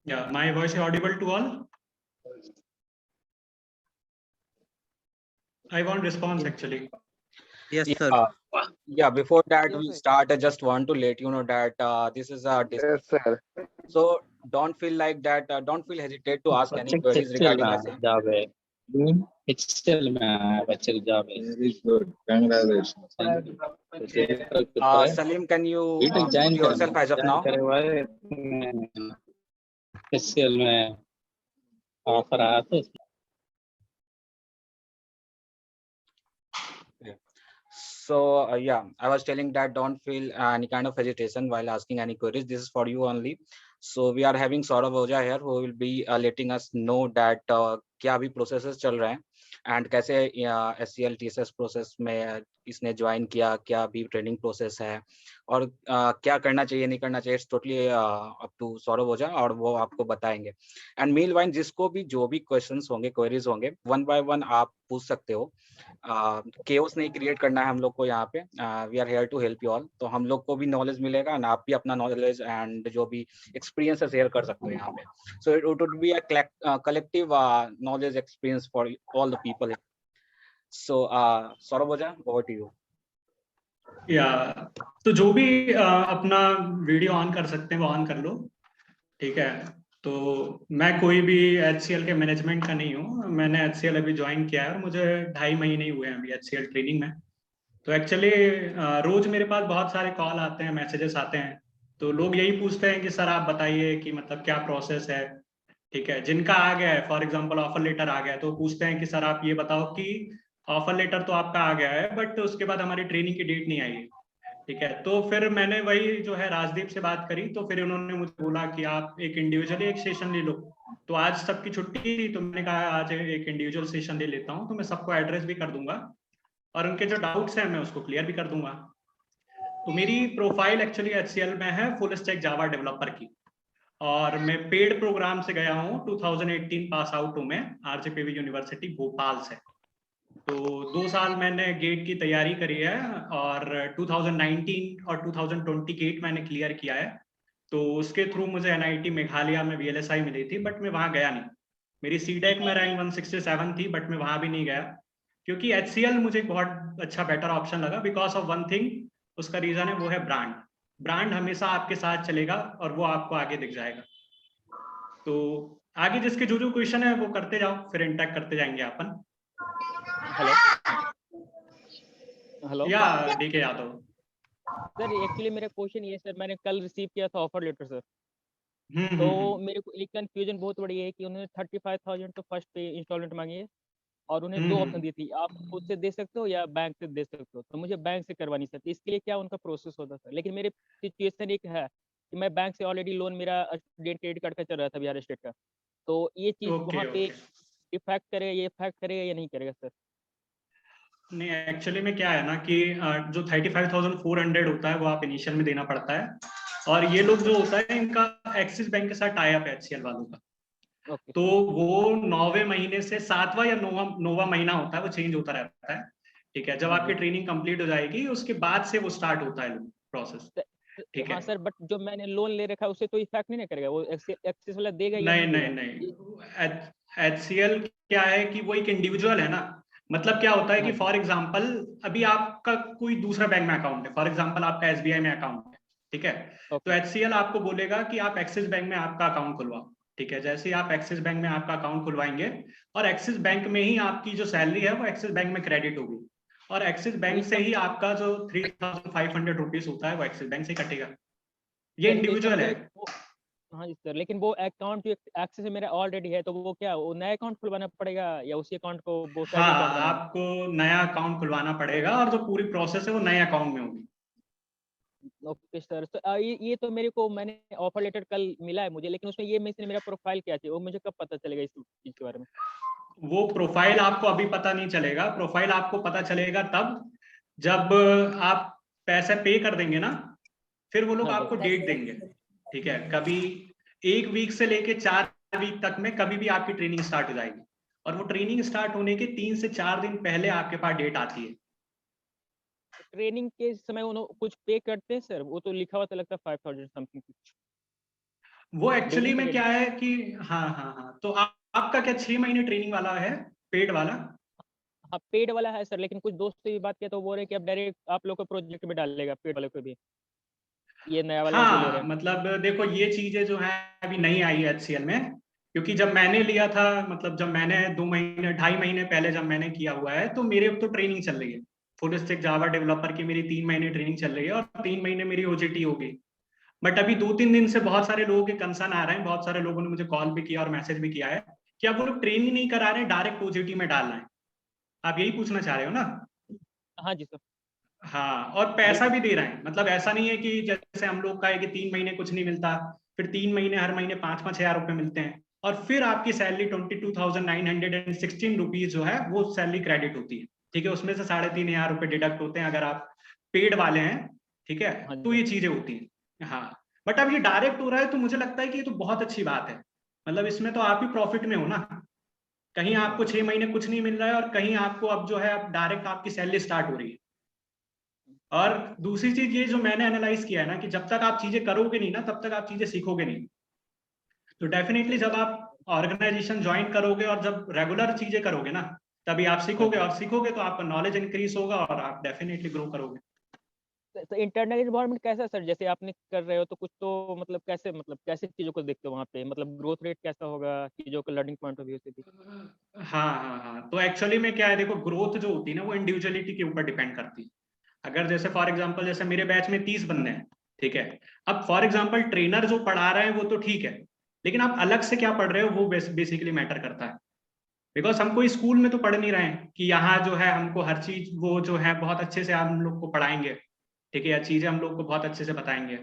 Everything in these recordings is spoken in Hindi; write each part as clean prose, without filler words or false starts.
Yeah, my voice is audible to all. I want response actually. Yes, sir. Yeah, before that Yes, we sir. start, I just want to let you know that this is a Yes, sir. so don't feel like that, don't feel hesitate to ask any Check queries regarding SL. job है. It's still bachelor job है. Very good. Congratulations. Thank you. Salim, can you BTech join mute yourself as of now? करे हुआ है. SL में ऑफर आया तो So yeah, I was telling that don't feel any kind of hesitation while asking any queries. This is for you only. So we are having Saurabh Oja here who will be letting us know that क्या अभी processes चल रहे हैं and कैसे SCL TCS प्रोसेस में इसने ज्वाइन किया, क्या अभी ट्रेनिंग प्रोसेस है और क्या करना चाहिए नहीं करना चाहिए, टोटली अप टू सौरभ ओझा और वो आपको बताएंगे. एंड मीनवाइल जिसको भी जो भी क्वेश्चंस होंगे, क्वेरीज होंगे, वन बाय वन आप पूछ सकते हो. केओस नहीं क्रिएट करना है हम लोग को यहाँ पे. We are here to help you all. तो हम लोग को भी नॉलेज मिलेगा एंड आप भी अपना नॉलेज एंड जो भी एक्सपीरियंस है शेयर कर सकते हो यहाँ पे. So it would be a collective knowledge experience for all the people here. So Saurabh Oja, over to you. तो जो भी अपना वीडियो ऑन कर सकते हैं वो ऑन कर लो. ठीक है, तो मैं कोई भी HCL के मैनेजमेंट का नहीं हूँ. मैंने HCL अभी ज्वाइन किया है और मुझे 2.5 महीने ही हुए हैं अभी HCL ट्रेनिंग में. तो एक्चुअली रोज मेरे पास बहुत सारे कॉल आते हैं, मैसेजेस आते हैं. तो लोग यही पूछते हैं कि सर आप बताइए कि मतलब क्या प्रोसेस है. ठीक है, जिनका आ गया है, फॉर एग्जांपल ऑफर लेटर आ गया है, तो पूछते हैं कि सर आप ये बताओ कि ऑफर लेटर तो आपका आ गया है बट उसके बाद हमारी ट्रेनिंग की डेट नहीं आई है. ठीक है, तो फिर मैंने वही जो है राजदीप से बात करी, तो फिर उन्होंने मुझे बोला कि आप एक इंडिविजुअली एक सेशन ले लो. तो आज सबकी छुट्टी थी तो मैंने कहा आज एक इंडिविजुअल सेशन ले लेता हूँ. तो मैं सबको एड्रेस भी कर दूंगा और उनके जो डाउट्स हैं मैं उसको क्लियर भी कर दूंगा. तो मेरी प्रोफाइल एक्चुअली HCL में है फुल स्टैक जावा डेवलपर की, और मैं पेड प्रोग्राम से गया हूँ. 2018 पास आउट हूँ मैं RJPV यूनिवर्सिटी भोपाल से. तो 2 साल मैंने गेट की तैयारी करी है और 2019 और 2020 गेट मैंने क्लियर किया है. तो उसके थ्रू मुझे NIT मेघालय में VLSI मिली थी बट मैं वहाँ गया नहीं. मेरी CDEC में रैंक 167 थी बट मैं वहाँ भी नहीं गया क्योंकि HCL मुझे बहुत अच्छा बेटर ऑप्शन लगा बिकॉज ऑफ वन थिंग. उसका रीजन है वो है ब्रांड. ब्रांड हमेशा आपके साथ चलेगा और वो आपको आगे दिख जाएगा. तो आगे जिसके जो क्वेश्चन है वो करते जाओ, फिर इंटैक्ट करते जाएंगे अपन. हेलो या DK यादव. सर, एक्चुअली मेरा क्वेश्चन ये सर, मैंने कल रिसीव किया था ऑफर लेटर सर. हम्म. तो मेरे को एक कंफ्यूजन बहुत बड़ी है कि उन्होंने 35,000 तो फर्स्ट पे इंस्टॉलमेंट मांगी है और उन्हें 2 ऑप्शन दी थी, आप खुद से दे सकते हो या बैंक से दे सकते हो. तो मुझे बैंक से करवानी सर. इसके लिए क्या उनका प्रोसेस होता सर? लेकिन मेरे सिचुएशन एक है कि मैं बैंक से ऑलरेडी लोन मेरा स्टूडेंट क्रेडिट कार्ड का चल रहा था बिहार स्टेट का. तो ये चीज़ ओके वहाँ पे ओके. इफेक्ट करेगा या नहीं करेगा सर? नहीं, एक्चुअली में क्या है ना कि जो 35,400 होता है वो आप इनिशियल में देना पड़ता है. और ये लोग जो होता है इनका एक्सिस बैंक के साथ टाई अप है HCL वालों का. ओके. तो वो 9वें महीने से 7वां या 9वां महीना होता है, वो चेंज होता रहता है. ठीक है, जब आपकी ट्रेनिंग कंप्लीट हो जाएगी उसके बाद से वो स्टार्ट होता है प्रोसेस. ठीक हाँ है सर, बट जो मैंने लोन ले रखा है उससे तो इफेक्ट नहीं ना करेगा, वो एक्सेस वाला देगा या नहीं नहीं नहीं देगा? नहीं, HCL क्या है कि वो एक इंडिविजुअल है ना. मतलब क्या होता है कि हाँ फॉर एग्जांपल अभी आपका कोई दूसरा बैंक में अकाउंट है, फॉर एग्जांपल आपका SBI में अकाउंट है. ठीक है, तो ओके. HCL आपको बोलेगा कि आप एक्सिस बैंक में आपका अकाउंट खुलवाओ. ठीक है, जैसे ही आप एक्सिस बैंक में आपका अकाउंट खुलवाएंगे और एक्सिस बैंक में ही आपकी जो सैलरी है वो एक्सिस बैंक में क्रेडिट होगी और एक्सिस बैंक से ही आपका जो 3,500 रुपीज होता है वो एक्सिस बैंक से ही कटेगा. ये सर, तो इसका इंडिविजुअल है. मतलब हाँ जी सर, लेकिन वो अकाउंट जो एक्सेस में मेरा ऑलरेडी है, तो वो क्या वो नया अकाउंट खुलवाना पड़ेगा या उसी अकाउंट को वो हाँ, सैलरी अकाउंट बनाना? आपको नया अकाउंट खुलवाना पड़ेगा और जो पूरी प्रोसेस है वो नए अकाउंट में होगी. Okay sir. तो ये तो मेरे को मैंने ऑफर लेटर कल मिला है मुझे, लेकिन उसमें ये मेंशन मेरा प्रोफाइल क्या चाहिए, वो मुझे कब पता चलेगा इस चीज के बारे में? वो प्रोफाइल आपको अभी पता नहीं चलेगा. प्रोफाइल आपको पता चलेगा तब जब आप पैसे पे कर देंगे ना, फिर वो लोग हाँ आपको जी. डेट देंगे. ठीक है, कभी 1 वीक से लेके 4 वीक तक में कभी भी आपकी ट्रेनिंग स्टार्ट हो जाएगी और वो ट्रेनिंग स्टार्ट होने के 3 से 4 दिन पहले आपके पास डेट आती है. ट्रेनिंग के समय उन्होंने कुछ पे करते हैं सर? वो तो लिखा हुआ था लगता है 5,000 समथिंग कुछ. वो एक्चुअली Daily में का क्या है कि हाँ, तो आपका क्या 6 महीने ट्रेनिंग वाला है, पेड वाला? हाँ, पेड वाला है सर, लेकिन कुछ दोस्त से भी बात किया तो वो बोल रहे कि अब डायरेक्ट आप लोग को प्रोजेक्ट में डालेगा पेड वाले को भी, ये नया वाला जो ले रहे हाँ, हैं। मतलब देखो ये चीजें जो है अभी नहीं आई है HCL में, क्योंकि जब मैंने लिया था, मतलब जब मैंने 2 महीने 2.5 महीने पहले जब मैंने किया हुआ है, तो मेरे तो ट्रेनिंग चल रही है फुल स्टैक जावा डेवलपर की, मेरी 3 महीने ट्रेनिंग चल रही है और 3 महीने मेरी OJT होगी। बट अभी 2-3 दिन से बहुत सारे लोगों के कंसर्न आ रहे हैं, बहुत सारे लोगों ने मुझे कॉल भी किया और मैसेज भी किया है कि अब वो लोग ट्रेनिंग नहीं करा रहे हैं, डायरेक्ट OJT में डाल रहे हैं। आप यही पूछना चाह रहे हो ना? हाँ जी सर। हाँ, और पैसा बिल्कुल। भी दे रहे हैं, मतलब ऐसा नहीं है कि जैसे हम लोग का है कि 3 महीने कुछ नहीं मिलता, फिर 3 महीने हर महीने 5-5 हजार रुपए मिलते हैं, और फिर आपकी सैलरी 22,916 रुपीज जो है वो सैलरी क्रेडिट होती है। ठीक है, उसमें से 3,500 रुपए डिडक्ट होते हैं अगर आप पेड वाले हैं। ठीक है, हाँ जी तो सर। ये चीजें होती हैं। हाँ, बट अब ये डायरेक्ट हो रहा है तो मुझे लगता है कि ये तो बहुत अच्छी बात है, मतलब इसमें तो आप ही प्रॉफिट में हो ना। कहीं आपको 6 महीने कुछ नहीं मिल रहा है और कहीं आपको अब जो है अब डायरेक्ट आपकी सैलरी स्टार्ट हो रही है। और दूसरी चीज ये जो मैंने एनालाइज किया है ना, कि जब तक आप चीजें करोगे नहीं ना तब तक आप चीजें सीखोगे नहीं। तो डेफिनेटली जब आप ऑर्गेनाइजेशन ज्वाइन करोगे और जब रेगुलर चीजें करोगे ना, तभी आप हाँ सीखोगे, जी। और सीखोगे तो आपका नॉलेज इंक्रीज होगा और आप डेफिनेटली ग्रो करोगे। तो इंटरनल एनवायरनमेंट कैसा है सर? जैसे आपने कर रहे हो तो कुछ तो मतलब कैसे चीज़ों को देखते हो वहाँ पे? मतलब ग्रोथ रेट कैसा होगा चीज़ों का लर्निंग पॉइंट ऑफ व्यू से भी? हाँ, तो एक्चुअली में क्या है, देखो ग्रोथ जो होती है ना वो इंडिविजुअलिटी के ऊपर डिपेंड करती है। अगर जैसे फॉर एग्जांपल जैसे मेरे बैच में 30 बंदे हैं, ठीक है, अब फॉर एग्जांपल ट्रेनर जो पढ़ा रहे हैं वो तो ठीक है, लेकिन आप अलग से क्या पढ़ रहे हो वो बेसिकली मैटर करता है। बिकॉज हम कोई स्कूल में तो पढ़ नहीं रहे हैं कि यहाँ जो है हमको हर चीज वो जो है बहुत अच्छे से हम लोग को पढ़ाएंगे, ठीक है, या चीजें हम लोग को बहुत अच्छे से बताएंगे।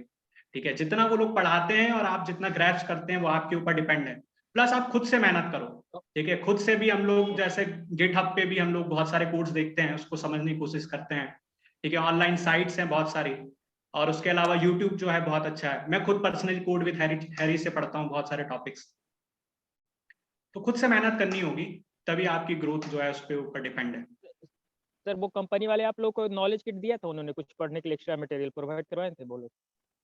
ठीक है, जितना वो लोग पढ़ाते हैं और आप जितना ग्रैस्प करते हैं वो आपके ऊपर डिपेंड है। प्लस आप खुद से मेहनत करो। ठीक है, खुद से भी हम लोग जैसे गिटहब पे भी हम लोग बहुत सारे कोर्स देखते हैं, उसको समझने की कोशिश करते हैं। ठीक है, ऑनलाइन साइट्स हैं बहुत सारी, और उसके अलावा यूट्यूब जो है बहुत अच्छा है। मैं खुद पर्सनली कोड विद हैरी से पढ़ता हूँ बहुत सारे टॉपिक्स। तो खुद से मेहनत करनी होगी, तभी आपकी ग्रोथ जो है उस पर ऊपर डिपेंड है। सर वो कंपनी वाले आप लोग को नॉलेज किट दिया था उन्होंने कुछ पढ़ने के लिए एक्स्ट्रा मटेरियल प्रोवाइड करवाए थे बोलो?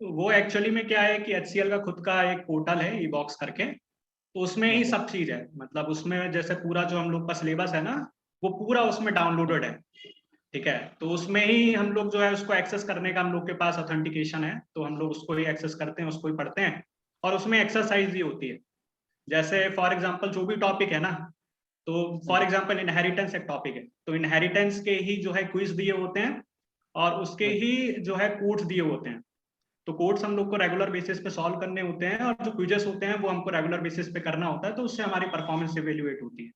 तो वो एक्चुअली में क्या है कि HCL का खुद का एक पोर्टल है ई-बॉक्स करके, तो उसमें हाँ ही जी। सब चीज है, मतलब उसमें जैसे पूरा जो हम लोग का सिलेबस है ना वो पूरा उसमें हाँ डाउनलोडेड जी। है। ठीक है, तो उसमें ही हम लोग जो है उसको एक्सेस करने का हम लोग के पास ऑथेंटिकेशन है, तो हम लोग उसको ही एक्सेस करते हैं, उसको ही पढ़ते हैं। और उसमें एक्सरसाइज भी होती है, जैसे फॉर एग्जाम्पल जो भी टॉपिक है ना, तो हाँ फॉर जी। एग्जाम्पल इनहेरिटेंस एक टॉपिक है, तो इनहेरिटेंस के ही जो है क्विज दिए होते हैं, और उसके हाँ जी। ही जो है कोड्स दिए होते हैं। तो कोड्स हम लोग को रेगुलर बेसिस पे सॉल्व करने होते हैं, और जो क्विजेस होते हैं वो हमको रेगुलर बेसिस पे करना होता है, तो उससे हमारी परफॉर्मेंस इवेल्युएट होती है।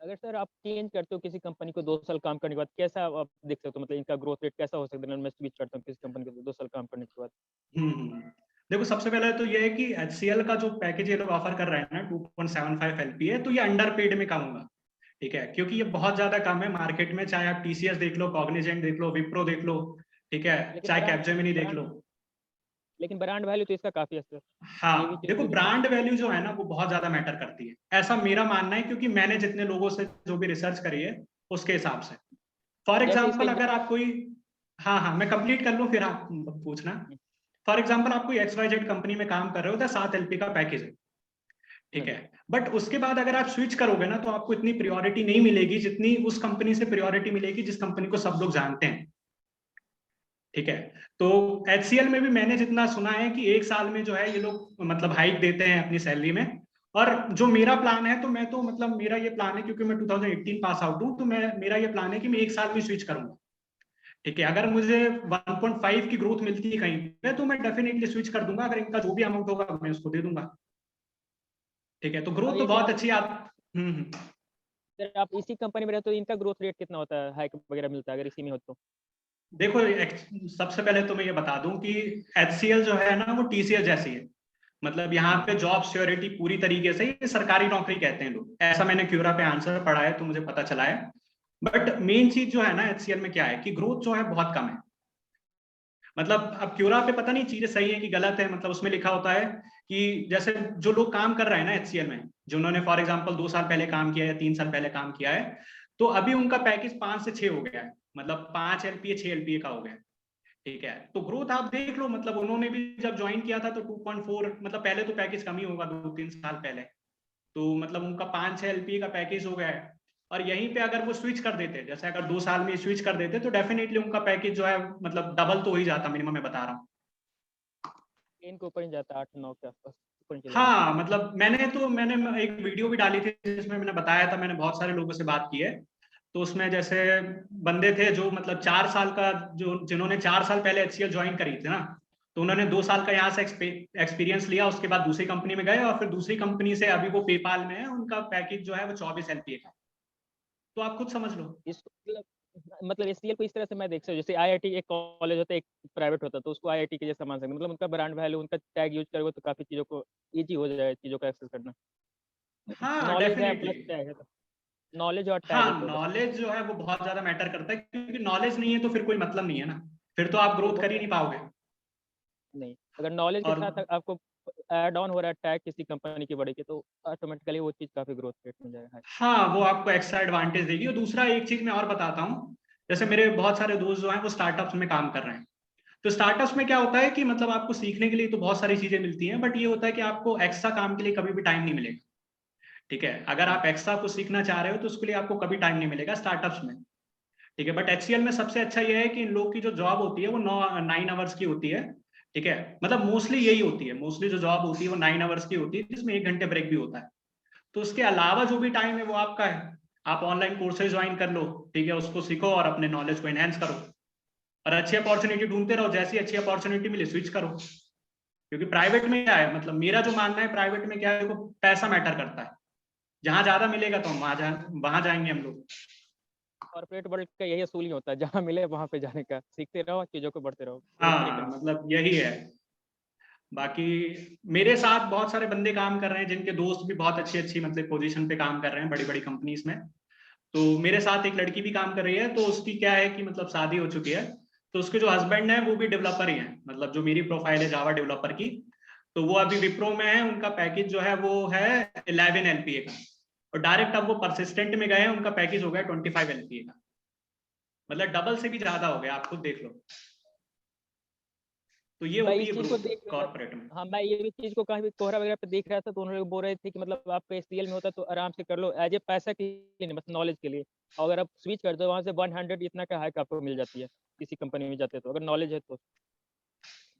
अगर सर आप चेंज करते हो किसी कंपनी को 2 साल काम करने के बाद, कैसा आप देख सकते हो? मतलब इनका ग्रोथ रेट कैसा हो सकता है? मैं स्विच करता हूँ किसी कंपनी को 2 साल काम करने के बाद। देखो सबसे पहले तो ये है कि HCL का जो पैकेज ये लोग ऑफर कर रहे हैं ना 2.75 LPA, तो ये अंडर पेड में कम होगा। ठीक है, क्योंकि ये बहुत ज्यादा कम है मार्केट में, चाहे आप TCS देख लो, कॉग्निजेंट देख लो, विप्रो देख लो, ठीक है, लेकिन चाहे ब्रांड कैपजेमिनी देख ब्रांड लो। लेकिन ब्रांड वैल्यू तो इसका काफ़ी है सर। ये भी हाँ, चीज़ देखो देखना ब्रांड वैल्यू जो है ना वो बहुत ज्यादा मैटर करती है, ऐसा मेरा मानना है, क्योंकि मैंने जितने लोगों से जो भी रिसर्च करी है उसके हिसाब से। फॉर जैसे इसका एग्जाम्पल अगर आप कोई, हाँ, मैं कंप्लीट कर लूँ फिर आप पूछना। फॉर एग्जाम्पल आप कोई XYZ कंपनी में काम कर रहे हो तो 7 LP का पैकेज है, हाँ ठीक है, जी। बट उसके बाद अगर आप स्विच करोगे ना तो आपको इतनी प्रायोरिटी नहीं मिलेगी जितनी उस कंपनी से प्रायोरिटी मिलेगी जिस कंपनी को सब लोग जानते हैं। ठीक है, तो HCL में भी मैंने जितना सुना है कि 1 साल में जो है ये लोग मतलब हाइक देते हैं अपनी सैलरी में। और जो मेरा प्लान है, तो मैं तो मतलब मेरा ये प्लान है, क्योंकि मैं 2018 पास आउट हूँ, तो मेरा ये प्लान है कि मैं 1 साल में स्विच करूंगा। ठीक है, अगर मुझे 1.5 की ग्रोथ मिलती है कहीं पे तो मैं डेफिनेटली स्विच कर दूंगा, अगर इनका जो भी अमाउंट होगा मैं उसको दे दूंगा। ठीक है, तो अब ग्रोथ तो ये बहुत आप अच्छी है आप। हम्म। सर आप इसी कंपनी में रहते हो तो इनका ग्रोथ रेट कितना होता है? हाइक वगैरह मिलता है अगर इसी में हो तो? देखो सबसे पहले तो मैं ये बता दूं कि HCL जो है ना वो TCS जैसी है, मतलब यहाँ हाँ पे जी। जॉब सिक्योरिटी पूरी तरीके से, ये सरकारी नौकरी कहते हैं लोग, ऐसा मैंने क्यूरा पे आंसर पढ़ा है तो मुझे पता चला है। बट मेन चीज जो है ना HCL में क्या है कि ग्रोथ जो है बहुत कम है। मतलब अब क्यूरा पे पता नहीं चीजें सही है कि गलत है, मतलब उसमें लिखा होता है कि जैसे जो लोग काम कर रहे हैं ना HCL में, जिन्होंने फॉर एग्जाम्पल 2 साल पहले काम किया है या 3 साल पहले काम किया है, तो अभी उनका पैकेज 5 से 6 हो गया है, मतलब 5 LPA 6 LPA का हो गया है। ठीक है, तो ग्रोथ आप देख लो, मतलब उन्होंने भी जब ज्वाइन किया था तो 2.4, मतलब पहले तो पैकेज कम ही होगा 2-3 साल पहले, तो मतलब उनका 5-6 LPA का पैकेज हो गया है। और यहीं पे अगर वो स्विच कर देते, जैसे अगर 2 साल में स्विच कर देते, तो डेफिनेटली उनका पैकेज जो है मतलब डबल तो हो ही जाता मिनिमम, मैं बता रहा हूँ। 10 के ऊपर नहीं जाता, 8-9 के आसपास ऊपर नहीं चला जाता। हाँ, मतलब मैंने एक वीडियो भी डाली थी जिसमें मैंने बताया था, मैंने बहुत सारे लोगों से बात की है, तो उसमें जैसे बंदे थे जो मतलब 4 साल का, जो जिन्होंने 4 साल पहले HCL ज्वाइन करी थी ना, तो उन्होंने 2 साल का यहाँ से एक्सपीरियंस लिया, उसके बाद दूसरी कंपनी में गए और फिर दूसरी कंपनी से अभी वो पेपाल में है, उनका पैकेज जो है वो 24 LPA का। तो आप खुद समझ लो। इसको मतलब एचसीएल को इस तरह से मैं देख सकता हूँ, जैसे आईआईटी एक कॉलेज होता है, एक प्राइवेट होता है, तो उसको आईआईटी के जैसा मान सकते हैं, मतलब उनका ब्रांड वैल्यू, उनका टैग यूज करोगे तो काफी चीजों को इजी हो जाए, चीजों का एक्सेस करना। हाँ नॉलेज है डेफिनेटली। प्लस टैग है, तो नॉलेज और टैग है हाँ, तो बस। नॉलेज जो है वो बहुत ज्यादा मैटर करता है, क्योंकि नॉलेज नहीं है तो फिर कोई मतलब नहीं है ना, फिर तो आप नहीं ग्रोथ वो कर ही तो नहीं पाओगे। नहीं, अगर नॉलेज के और साथ आपको ऐड ऑन हो रहा है टैग किसी कंपनी की बड़ी की, तो ऑटोमेटिकली वो चीज काफी ग्रोथ रेट में जाएगा। हाँ, वो आपको एक्स्ट्रा एडवांटेज देगी। और दूसरा एक चीज मैं और बताता हूँ, जैसे मेरे बहुत सारे दोस्त जो हैं वो स्टार्टअप्स में काम कर रहे हैं, तो स्टार्टअप्स में क्या होता है कि मतलब आपको सीखने के लिए तो बहुत सारी चीजें मिलती हैं, बट ये होता है कि आपको एक्स्ट्रा काम के लिए कभी भी टाइम नहीं मिलेगा। ठीक है, अगर आप एक्स्ट्रा कुछ सीखना चाह रहे हो तो उसके लिए आपको कभी टाइम नहीं मिलेगा स्टार्टअप्स में। ठीक है, बट HCL में सबसे अच्छा यह है कि इन लोग की जो जॉब होती है वो 9 आवर्स की होती है। ठीक है, मतलब मोस्टली यही होती है, मोस्टली जो जॉब होती है वो 9 आवर्स की होती है, जिसमें 1 घंटे ब्रेक भी होता है। तो उसके अलावा जो भी टाइम है वो आपका है, आप ऑनलाइन कोर्सेज ज्वाइन कर लो, ठीक है, उसको सीखो और अपने नॉलेज को एनहेंस करो, और अच्छी अपॉर्चुनिटी ढूंढते रहो, जैसी अच्छी अपॉर्चुनिटी मिले स्विच करो। क्योंकि प्राइवेट में क्या है, मतलब मेरा जो मानना है, प्राइवेट में क्या है, देखो पैसा मैटर करता है, जहां ज्यादा मिलेगा तो हम वहां जाएंगे हम लोग। कॉर्पोरेट वर्ल्ड का यही असूल ही होता है, जहाँ मिले वहाँ पे जाने का, सीखते रहो, चीजों को बढ़ते रहो, ग्रोथ नहीं हाँ, करना। मतलब यही है। बाकी मेरे साथ बहुत सारे बंदे काम कर रहे हैं जिनके दोस्त भी बहुत अच्छी अच्छी मतलब पोजीशन पे काम कर रहे हैं बड़ी बड़ी कंपनीज में। तो मेरे साथ एक लड़की भी काम कर रही है, तो उसकी क्या है कि मतलब शादी हो चुकी है, तो उसके जो हस्बैंड है वो भी डेवलपर ही है, मतलब जो मेरी प्रोफाइल है जावा डेवलपर की, तो वो अभी विप्रो में है, उनका पैकेज जो है वो है 11 LPA का, और डायरेक्ट अब वो परसिस्टेंट में गए हैं, उनका पैकेज हो गया 25 LPA का, मतलब डबल से भी ज्यादा हो गया, आप खुद देख लो। तो ये मैं होती इस है चीज को ग्रोथ देख रहा था। कॉर्पोरेट में। हाँ, मैं ये भी चीज को कहीं कोहरा वगैरह पे देख रहा था, तो उन्होंने बोल रहे थे कि मतलब आपका एचसीएल में होता तो आराम से कर लो, एज ए पैसा के लिए नहीं, बस नॉलेज के लिए। और अगर आप स्विच करते हो वहाँ से 100 इतना का हाइक आपको मिल जाती है, किसी कंपनी में जाते हो तो, अगर नॉलेज है तो।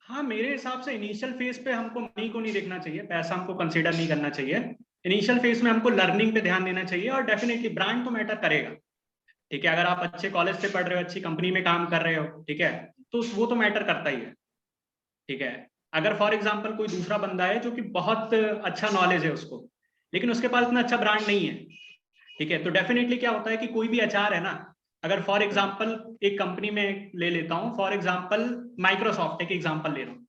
हाँ, मेरे हिसाब से इनिशियल फेज पे हमको मनी को नहीं देखना चाहिए, पैसा हमको कंसीडर नहीं करना चाहिए। इनिशियल फेज में हमको लर्निंग पे ध्यान देना चाहिए, और डेफिनेटली ब्रांड तो मैटर करेगा। ठीक है, अगर आप अच्छे कॉलेज से पढ़ रहे हो, अच्छी कंपनी में काम कर रहे हो, ठीक है, तो वो तो मैटर करता ही है। ठीक है, अगर फॉर एग्जाम्पल कोई दूसरा बंदा है जो कि बहुत अच्छा नॉलेज है उसको, लेकिन उसके पास इतना अच्छा ब्रांड नहीं है, ठीक है, तो डेफिनेटली क्या होता है कि कोई भी HR है ना, अगर फॉर एग्जाम्पल एक कंपनी में ले लेता हूँ, फॉर एग्जाम्पल माइक्रोसॉफ्ट, एक एग्जाम्पल ले रहा हूँ,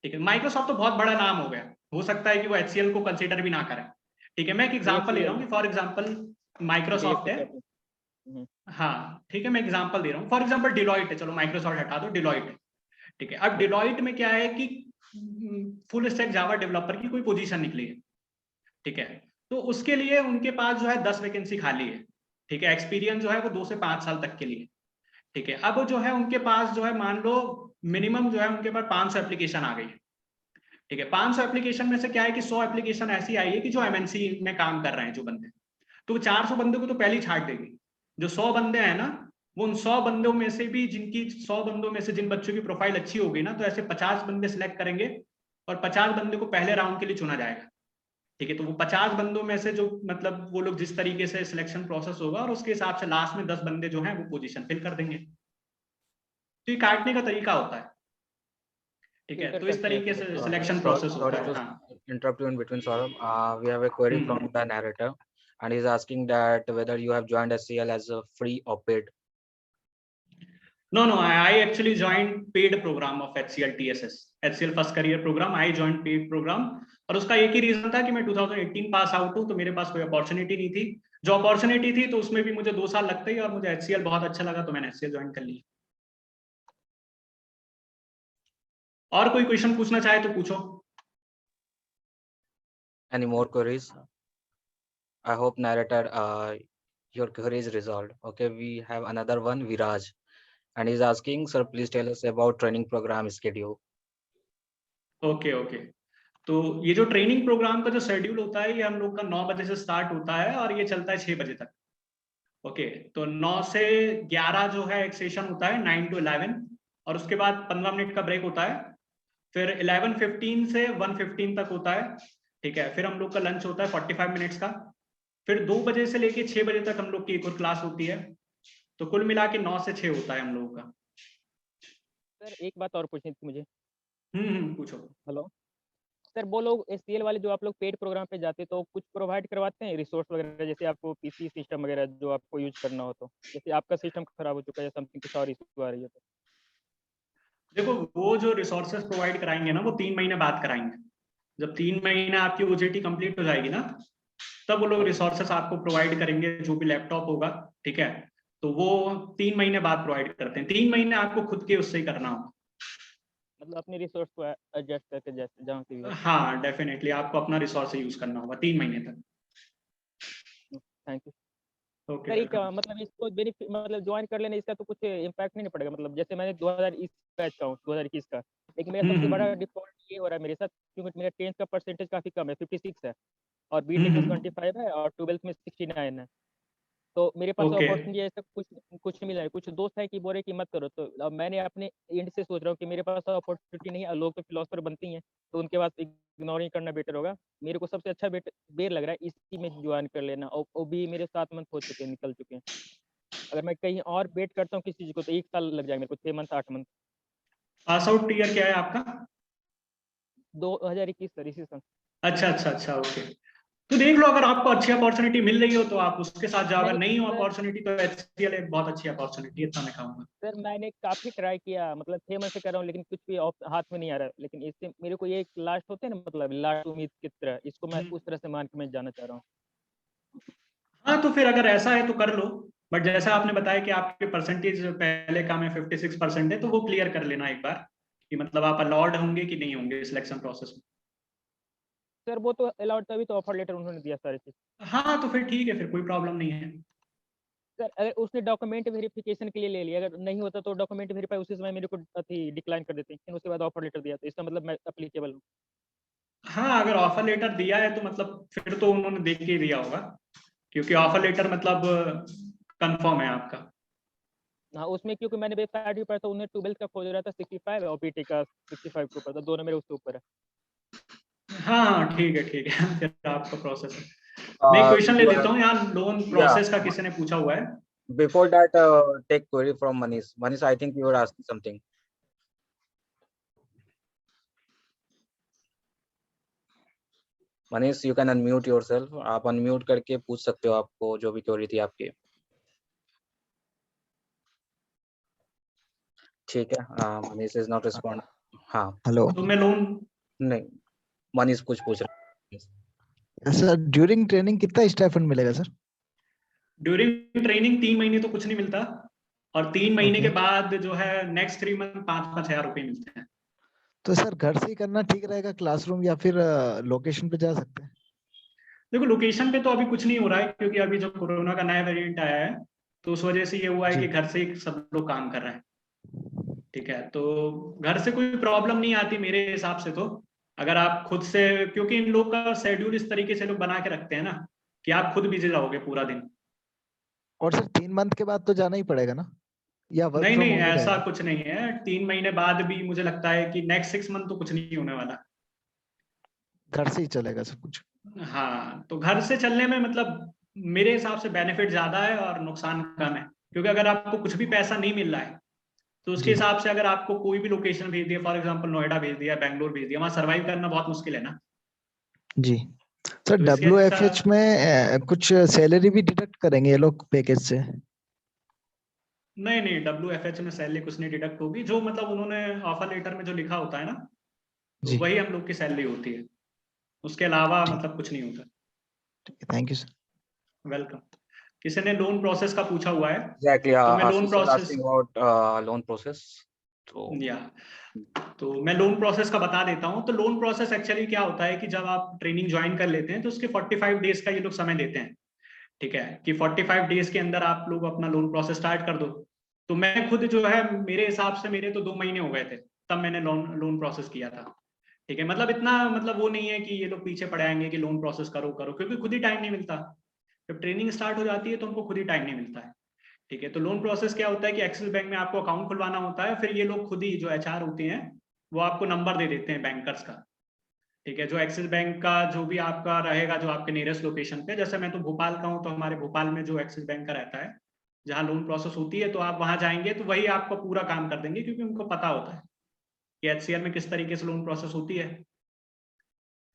ठीक है, माइक्रोसॉफ्ट तो बहुत बड़ा नाम हो गया, हो सकता है कि वो HCL को कंसिडर भी ना करें। ठीक है, मैं एक एग्जाम्पल ले रहा बीएचईएल, हूँ कि फॉर एग्जाम्पल माइक्रोसॉफ्ट बीएचई है। कहते हैं। हाँ ठीक है, मैं एग्जाम्पल दे रहा हूँ, फॉर एग्जाम्पल डिलॉइट है, चलो माइक्रोसॉफ्ट हटा दो, डिलॉइट है। ठीक है, अब डिलॉइट में क्या है कि फुल स्टैक जावा डेवलपर की कोई पोजीशन निकली है, ठीक है, तो उसके लिए उनके पास जो है 10 वैकेंसी खाली है। ठीक है, एक्सपीरियंस जो है वो 2 से 5 साल तक के लिए। ठीक है, अब जो है उनके पास जो है मान लो मिनिमम जो है उनके पास 500 एप्लीकेशन आ गई है। ठीक है, 500 एप्लीकेशन में से क्या है कि 100 एप्लीकेशन ऐसी आई है कि जो MNC में काम कर रहे हैं जो बंदे, तो 400 बंदों को तो पहले ही छाट देगी। जो 100 बंदे हैं ना, वो उन 100 बंदों में से भी, जिनकी 100 बंदों में से जिन बच्चों की प्रोफाइल अच्छी होगी ना, तो ऐसे 50 बंदे सिलेक्ट करेंगे, और 50 बंदे को पहले राउंड के लिए चुना जाएगा। ठीक है, तो वो 50 बंदों में से जो मतलब वो लोग जिस तरीके से सिलेक्शन प्रोसेस होगा, और उसके हिसाब से लास्ट में 10 बंदे जो हैं वो पोजीशन फिल कर देंगे। तो ये काटने का तरीका होता है। ठीक है, फिल्टर तो इस करते हैं तरीके फिर से उसको। सिलेक्शन प्रोसेस होता Sorry है। to हाँ। interrupt you in between, Saurabh. We have a query from the narrator, and he's asking that whether you have joined SCL as a free or paid. No, no, I actually joined paid program of HCL TSS, HCL First Career Program. I joined paid program, और उसका एक ही रीजन था कि मैं 2018 पास आउट हूँ, तो मेरे पास कोई अपॉर्चुनिटी नहीं थी। जो अपॉर्चुनिटी थी तो उसमें भी मुझे 2 साल लगते ही, और मुझे HCL बहुत अच्छा लगा, तो मैंने HCL ज्वाइन कर लिया। और कोई क्वेश्चन पूछना चाहे तो पूछो। Any more queries? I hope narrator, your query is resolved. Okay, we have another one, Viraj. and he's asking, sir, please tell us about training program schedule. Okay okay, तो ये जो ट्रेनिंग प्रोग्राम का जो शेड्यूल होता है ये हम लोग का 9 बजे से स्टार्ट होता है और ये चलता है 6 बजे तक। ओके, तो 9 से 11 जो है एक सेशन होता है 9 to 11, और उसके बाद 15 मिनट का ब्रेक होता है। फिर 11:15 से 1:15 तक होता है, ठीक है। फिर हम लोग का लंच होता है 45 मिनट्स का। फिर 2 बजे से लेके 6 बजे तक हम लोग की एक और क्लास होती है। तो कुल मिला के 9 से 6 होता है हम लोगों का। सर एक बात और पूछनी थी मुझे। पूछो। हेलो सर, वो लोग एचसीएल वाले जो आप लोग पेड प्रोग्राम पे जाते तो कुछ प्रोवाइड करवाते हैं रिसोर्स वगैरह, जैसे आपको पीसी सिस्टम वगैरह जो आपको यूज करना हो, तो जैसे आपका सिस्टम खराब हो चुका है या समथिंग कुछ और इशू आ रही है तो? देखो, वो जो रिसोर्सेज प्रोवाइड कराएंगे ना वो 3 महीने बाद कराएंगे। जब 3 महीने आपकी ओजेटी कंप्लीट हो जाएगी ना, तब वो लोग रिसोर्सेस आपको प्रोवाइड करेंगे, जो भी लैपटॉप होगा, ठीक है। तो वो 3 महीने बाद प्रोवाइड करते हैं। 3 महीने आपको खुद के उससे ही करना होगा। मतलब अपने रिसोर्स को एडजस्ट करके जैसे जहाँ से भी हो। हाँ, डेफिनेटली आपको अपना रिसोर्स यूज करना होगा 3 महीने तक। Thank you okay, sir. Welcome. मतलब इसको बेनिफिट, मतलब ज्वाइन कर लेने इसका तो कुछ इम्पैक्ट नहीं पड़ेगा? मतलब जैसे मैंने 2020 बैच का हूँ, 2021 का, लेकिन मेरा सबसे बड़ा डिफॉल्ट ये हो रहा है मेरे साथ, क्योंकि मेरा 10th का परसेंटेज काफी कम है, 56 है, और बीटेक में 25 है, और 12th में 69 है। तो मेरे पास ओके। अपॉर्चुनिटी ऐसा कुछ कुछ नहीं मिला है। कुछ दोस्त हैं कि बोल रहे कि मत करो, तो अब मैंने अपने एंड से सोच रहा हूँ कि मेरे पास अपॉर्चुनिटी नहीं है, लोग तो फिलोसफर बनती हैं, तो उनके पास इग्नोर ही करना बेटर होगा। मेरे को सबसे अच्छा बेर लग रहा है इसी में ज्वाइन कर लेना, और वो भी मेरे 7 मंथ हो चुके हैं, निकल चुके हैं। अगर मैं कहीं और वेट करता हूँ किसी चीज को तो 1 साल लग जाएगा मेरे को, 6 month 8 month. Pass out year क्या है आपका? 2021 सर, इसी साल। अच्छा अच्छा अच्छा, ओके। तो देख लो, अगर आपको अच्छी अपॉर्चुनिटी मिल रही हो तो आप उसके साथ जाओ, अगर नहीं नहीं हो सर, अपॉर्चुनिटी तो HCL एक बहुत अच्छी अपॉर्चुनिटी है, इतना मैं कहूंगा। सर मैंने काफी ट्राई किया, मतलब 6 मंथ से कर रहा हूँ, लेकिन कुछ भी हाथ में नहीं आ रहा है। लेकिन इससे मेरे को ये एक लास्ट होते हैं ना, मतलब लास्ट उम्मीद की तरह, इसको मैं उस तरह से मान के मैं जाना चाह रहा हूँ। हाँ, तो फिर अगर ऐसा है तो कर लो। बट जैसा आपने बताया कि आपके परसेंटेज पहले का में 56% है, तो वो क्लियर कर लेना एक बार कि मतलब आप अलाउड होंगे कि नहीं होंगे सिलेक्शन प्रोसेस में। सर वो तो अलाउड, तभी तो ऑफर लेटर उन्होंने दिया सारी चीज। हाँ, तो फिर ठीक है, फिर कोई प्रॉब्लम नहीं है। सर अगर उसने डॉक्यूमेंट वेरिफिकेशन के लिए ले लिया, अगर नहीं होता तो डॉक्यूमेंट वेरीफाई उसी समय मेरे को डिक्लाइन कर देते, लेकिन उसके बाद ऑफर लेटर दिया, तो इसका मतलब मैं अप्लीकेबल हूँ। हाँ, अगर ऑफर लेटर दिया है तो मतलब फिर तो उन्होंने देख के ही दिया होगा, क्योंकि ऑफर लेटर मतलब कंफर्म है आपका। हाँ, उसमें क्योंकि मैंने वेबसाइट भी पढ़ा था, उन्हें 12th का खोज रहा था 65, और बीटेक का 65 के ऊपर था, दोनों मेरे उसके ऊपर है। हाँ हाँ, ठीक है ठीक है। फिर आपका प्रोसेस है। मैं एक क्वेश्चन ले You लेता have, हूँ यार, लोन yeah. प्रोसेस का किसी ने पूछा हुआ है। Before that, take query from Manish. Manish, I think you were asking something. Manish, you can unmute yourself. आप unmute करके पूछ सकते हो आपको जो भी क्वेरी थी आपकी। ठीक है, Manish is not respond. हाँ, हेलो तो मैं लोन नहीं, Manish कुछ पूछ रहा है। सर, ड्यूरिंग ट्रेनिंग कितना स्टाइपेंड मिलेगा सर? ड्यूरिंग ट्रेनिंग 3 महीने तो कुछ नहीं मिलता, और 3 महीने ओके। के बाद जो है नेक्स्ट 3 मंथ 5-5 हजार रुपए मिलते हैं। तो सर घर से ही करना ठीक रहेगा, क्लासरूम, या फिर लोकेशन पे जा सकते हैं? देखो, लोकेशन पे तो अभी कुछ नहीं हो रहा है, क्योंकि अभी जो कोरोना का नया वेरिएंट आया है, तो उस वजह से ये हुआ है जी। कि घर से ही सब लोग काम कर रहे हैं, ठीक है। तो घर से कोई प्रॉब्लम नहीं आती मेरे हिसाब से। तो अगर आप खुद से, क्योंकि इन लोग का शेड्यूल इस तरीके से लोग बना के रखते हैं ना कि आप खुद बिजी रहोगे पूरा दिन। और सर 3 मंथ के बाद तो जाना ही पड़ेगा ना, या वर्क नहीं फ्रॉम नहीं, होम भी ऐसा रहेगा? कुछ नहीं है। 3 महीने बाद भी मुझे लगता है कि नेक्स्ट 6 मंथ तो कुछ नहीं होने वाला। घर से ही चलेगा सब कुछ? हाँ, तो घर से चलने में मतलब मेरे हिसाब से बेनिफिट ज्यादा है और नुकसान कम है, क्योंकि अगर आपको कुछ भी पैसा नहीं मिल रहा है तो उसके जी हिसाब से अगर आपको कोई भी लोकेशन भेज दिया, फॉर एग्जांपल नोएडा भेज दिया, बैंगलोर भेज दिया, वहां सर्वाइव करना बहुत मुश्किल है ना। जी। सर तो इसके अच्छा, WFH में कुछ सैलरी भी डिडक्ट करेंगे ये लोग पैकेज से? नहीं नहीं, WFH में सैलरी कुछ नहीं डिडक्ट होगी। जो मतलब उन्होंने ऑफर लेटर में जो लिखा होता है ना, तो जी, वही हम लोग की सैलरी होती है। उसके अलावा ठीक मतलब कुछ नहीं होता। है, थैंक यू सर। वेलकम। किसी ने लोन प्रोसेस का पूछा हुआ है, Exactly, तो मैं loan Ashish was process, asking about loan process. तो या तो मैं लोन प्रोसेस का बता देता हूँ। तो लोन प्रोसेस एक्चुअली क्या होता है कि जब आप ट्रेनिंग ज्वाइन कर लेते हैं तो उसके 45 डेज का ये लोग समय देते हैं, ठीक है, कि 45 डेज के अंदर आप लोग अपना लोन प्रोसेस स्टार्ट कर दो। तो मैं खुद जो है, मेरे हिसाब से मेरे तो 2 महीने हो गए थे तब मैंने लोन प्रोसेस किया था। ठीक है, मतलब इतना मतलब वो नहीं है कि ये लोग पीछे पड़े आएंगे कि लोन प्रोसेस करो करो, क्योंकि खुद ही टाइम नहीं मिलता। जब ट्रेनिंग स्टार्ट हो जाती है तो उनको खुद ही टाइम नहीं मिलता है। ठीक है, तो लोन प्रोसेस क्या होता है कि एक्सिस बैंक में आपको अकाउंट खुलवाना होता है, फिर ये लोग खुद ही जो एचआर होते हैं वो आपको नंबर दे देते हैं बैंकर्स का। ठीक है, जो एक्सिस बैंक का जो भी आपका रहेगा, जो आपके नियरेस्ट लोकेशन पे, जैसे मैं तो भोपाल का हूँ तो हमारे भोपाल में जो एक्सिस बैंक का रहता है जहाँ लोन प्रोसेस होती है, तो आप वहां जाएंगे तो वही आपका पूरा काम कर देंगे, क्योंकि उनको पता होता है कि एचसीएल में किस तरीके से लोन प्रोसेस होती है।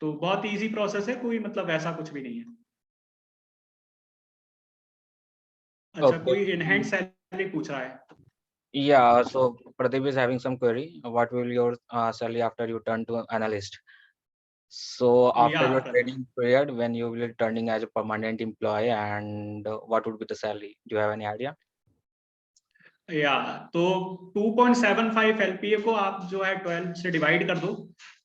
तो बहुत इजी प्रोसेस है, कोई मतलब ऐसा कुछ भी नहीं है। अच्छा, Okay. कोई इनहैंड सैलरी पूछ रहा है? Yeah, so Pradeep is having some query. What will your salary after you turn to analyst? So after या your training period, when you will be turning as a permanent employee, and what would be the salary? Do you have any idea? या तो 2.75 एलपीए को आप जो है 12 से डिवाइड कर दो,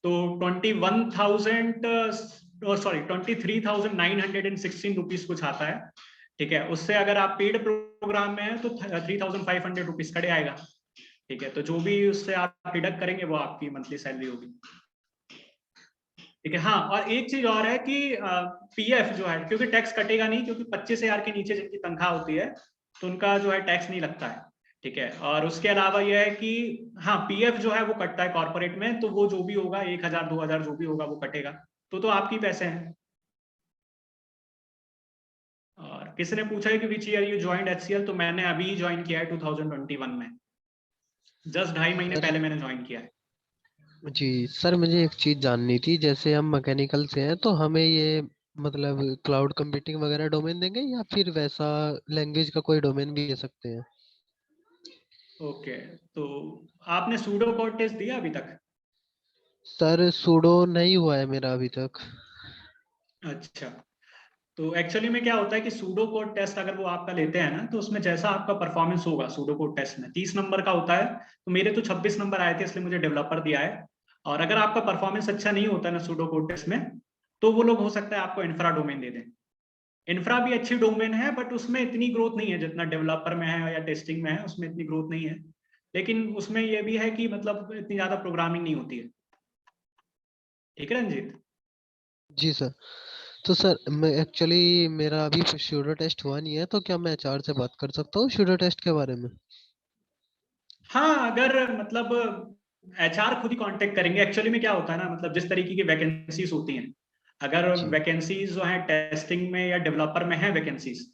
तो 23,916 रुपीज कुछ आता है। ठीक है, उससे अगर आप पेड प्रोग्राम में है तो 3,500 रुपीज कट आएगा। ठीक है, तो जो भी उससे आप डिडक्ट करेंगे वो आपकी मंथली सैलरी होगी। ठीक है, हाँ, और एक चीज और है कि पीएफ जो है, क्योंकि टैक्स कटेगा नहीं, क्योंकि 25,000 के नीचे जिनकी तनख्वाह होती है तो उनका जो है टैक्स नहीं लगता है। ठीक है, और उसके अलावा यह है कि हाँ, पीएफ जो है वो कटता है कॉर्पोरेट में, तो वो जो भी होगा 1,000 2,000 जो भी होगा वो कटेगा, तो आपकी पैसे हैं। और किसी ने पूछा है कि which year you joined HCL, तो मैंने अभी ज्वाइन किया है 2021 में, जस्ट 2.5 महीने सर पहले मैंने ज्वाइन किया है। जी सर, मुझे एक चीज जाननी थी। जैसे हम मैकेनिकल से हैं तो हमें ये मतलब क्लाउड कंप्यूटिंग वगैरह डोमेन देंगे या फिर वैसा लैंग्वेज का कोई डोमेन भी दे सकते हैं? ओके, तो आपने सूडो कोड टेस्ट दिया अभी तक? सर सूडो नहीं हुआ है मेरा अभी तक। अच्छा, तो एक्चुअली में क्या होता है कि सूडो कोड टेस्ट अगर वो आपका लेते हैं ना, तो उसमें जैसा आपका परफॉर्मेंस होगा सूडो कोड टेस्ट में 30 नंबर का होता है, तो मेरे तो 26 नंबर आए थे, इसलिए मुझे डेवलपर दिया है। और अगर आपका परफॉर्मेंस अच्छा नहीं होता है ना सूडो कोड टेस्ट में, तो वो लोग हो सकता है आपको इंफ्रा डोमेन दे दें। इंफ्रा भी अच्छी डोमेन है, बट उसमें इतनी ग्रोथ नहीं है जितना डेवलपर में है या टेस्टिंग में है, उसमें इतनी ग्रोथ नहीं है। लेकिन उसमें यह भी है कि मतलब इतनी ज्यादा प्रोग्रामिंग नहीं होती है। ठीक है रंजीत? जी सर। तो सर मैं एक्चुअली मेरा अभी शूडो टेस्ट हुआ नहीं है, तो क्या मैं एचआर से बात कर सकता हूँ शूडो टेस्ट के बारे में? हाँ, अगर मतलब एचआर खुद ही कांटेक्ट करेंगे। एक्चुअली में क्या होता है ना, मतलब जिस तरीके की वैकेंसीज होती हैं, अगर जी वैकेंसीज जो है टेस्टिंग में या डेवलपर में है वैकेंसीज,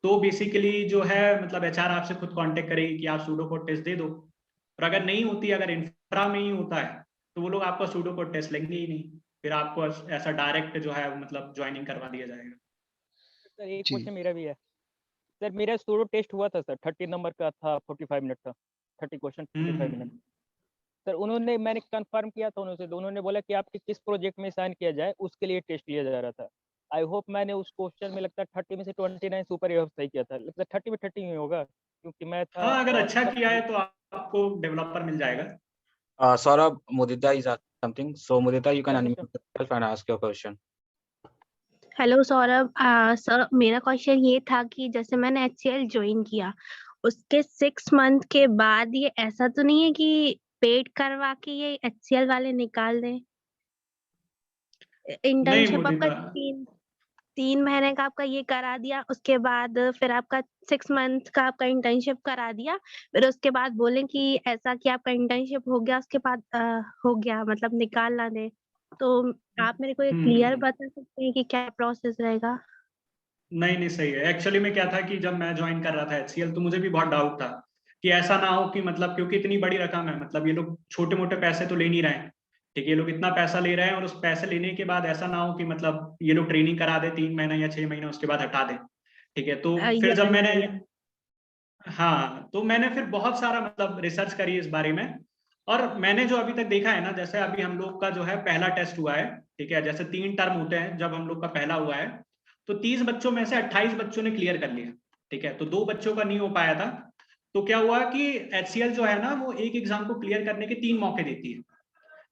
तो बेसिकली जो है मतलब एचआर आपसे खुद कांटेक्ट करेगी कि आप सूडो कोड टेस्ट दे दो। और अगर नहीं होती, अगर इंफ्रा में ही होता है, तो वो लोग आपका सूडो कोड टेस्ट लेंगे ही नहीं, फिर आपको ऐसा डायरेक्ट जो है मतलब ज्वाइनिंग करवा दिया जाएगा। सर एक जी क्वेश्चन मेरा भी है। सर मेरा सूडो टेस्ट हुआ था सर, 30 नंबर का था, 45 मिनट का, 30 क्वेश्चन 45 मिनट। सर उन्होंने, मैंने कंफर्म किया था उनसे, तो उन्होंने बोला कि आपके किस प्रोजेक्ट में साइन किया जाए उसके लिए टेस्ट लिया जा रहा था। आई होप मैंने उस क्वेश्चन में लगता है 30 में से 29 सुपर ये सही किया था, लगता है 30 में 30 ही होगा, क्योंकि मैं था। हाँ, अगर और अच्छा सर किया है तो आपको डेवलपर मिल जाएगा। Saurabh, Mudita is asking something. So Mudita, you can sir unmute yourself and ask your question. Hello Saurabh. Sir मेरा क्वेश्चन ये था कि जैसे मैंने एचसीएल ज्वाइन किया, उसके 6 मंथ के बाद ये ऐसा तो नहीं है कि पेड करवा के ये एचसीएल वाले निकाल दें? नहीं इंटर्नशिप आपका मुदिता, 3 महीने का आपका ये करा दिया, उसके बाद फिर आपका 6 मंथ का आपका इंटर्नशिप करा दिया, फिर उसके बाद बोले कि ऐसा कि आपका इंटर्नशिप हो गया, उसके बाद हो गया मतलब निकाल ना दे। तो आप मेरे को ये क्लियर बता सकते हैं कि क्या प्रोसेस रहेगा? नहीं नहीं, सही है। एक्चुअली में क्या था कि जब मैं ज्वाइन कर रहा था एचसीएल, तो मुझे भी बहुत डाउट था कि ऐसा ना हो कि मतलब, क्योंकि इतनी बड़ी रकम है, मतलब ये लोग छोटे मोटे पैसे तो ले नहीं रहे हैं। ठीक है, ये लोग इतना पैसा ले रहे हैं और उस पैसे लेने के बाद ऐसा ना हो कि मतलब ये लोग ट्रेनिंग करा दे 3 महीने या 6 महीने, उसके बाद हटा दे। ठीक है, तो फिर जब मैंने, हाँ, तो मैंने फिर बहुत सारा मतलब रिसर्च करी इस बारे में। और मैंने जो अभी तक देखा है ना, जैसे अभी हम लोग का जो है पहला टेस्ट हुआ है, ठीक है, जैसे 3 टर्म होते हैं, जब हम लोग का पहला हुआ है तो 30 बच्चों में से 28 बच्चों ने क्लियर कर लिया। ठीक है, तो 2 बच्चों का नहीं हो पाया था। तो क्या हुआ कि एचसीएल जो है ना, वो एक एग्जाम को क्लियर करने के 3 मौके देती है।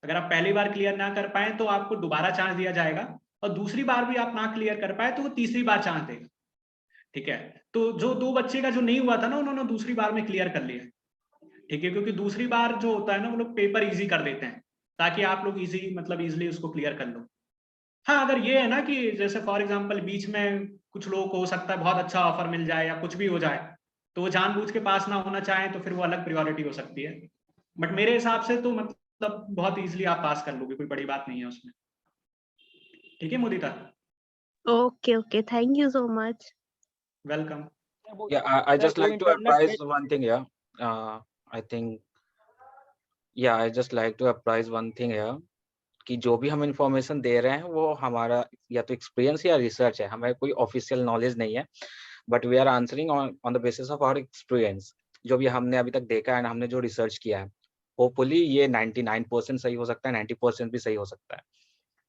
अगर आप पहली बार क्लियर ना कर पाए तो आपको दोबारा चांस दिया जाएगा, और दूसरी बार भी आप ना क्लियर कर पाए तो वो तीसरी बार चांस देगा। ठीक है, तो जो 2 बच्चे का जो नहीं हुआ था ना, उन्होंने दूसरी बार में क्लियर कर लिया। ठीक है, क्योंकि दूसरी बार जो होता है ना, वो लोग पेपर इजी कर देते हैं ताकि आप लोग इजी मतलब इजिली उसको क्लियर कर लो। हाँ, अगर ये है ना कि जैसे फॉर एग्जांपल बीच में कुछ लोगों को हो सकता है बहुत अच्छा ऑफर मिल जाए या कुछ भी हो जाए, तो वो जानबूझ के पास ना होना चाहें, तो फिर वो अलग प्रायोरिटी हो सकती है। बट मेरे हिसाब से तो मतलब बहुत इजीली आप पास कर लोगे, कोई बड़ी बात नहीं है उसमें। ठीक है Mudita, okay okay, thank you so much. Welcome. Sir वो Yeah, I सर just वो like to internal apprise test one thing here. I think, yeah, I just like to apprise one thing here कि जो भी हम इंफॉर्मेशन दे रहे हैं वो हमारा या तो एक्सपीरियंस या रिसर्च है, हमें कोई ऑफिशियल नॉलेज नहीं है, but we are answering on the basis of our experience, जो भी हमने अभी तक देखा है, हमने जो रिसर्च किया है। होपफुली ये 99% सही हो सकता है, 90% भी सही हो सकता है।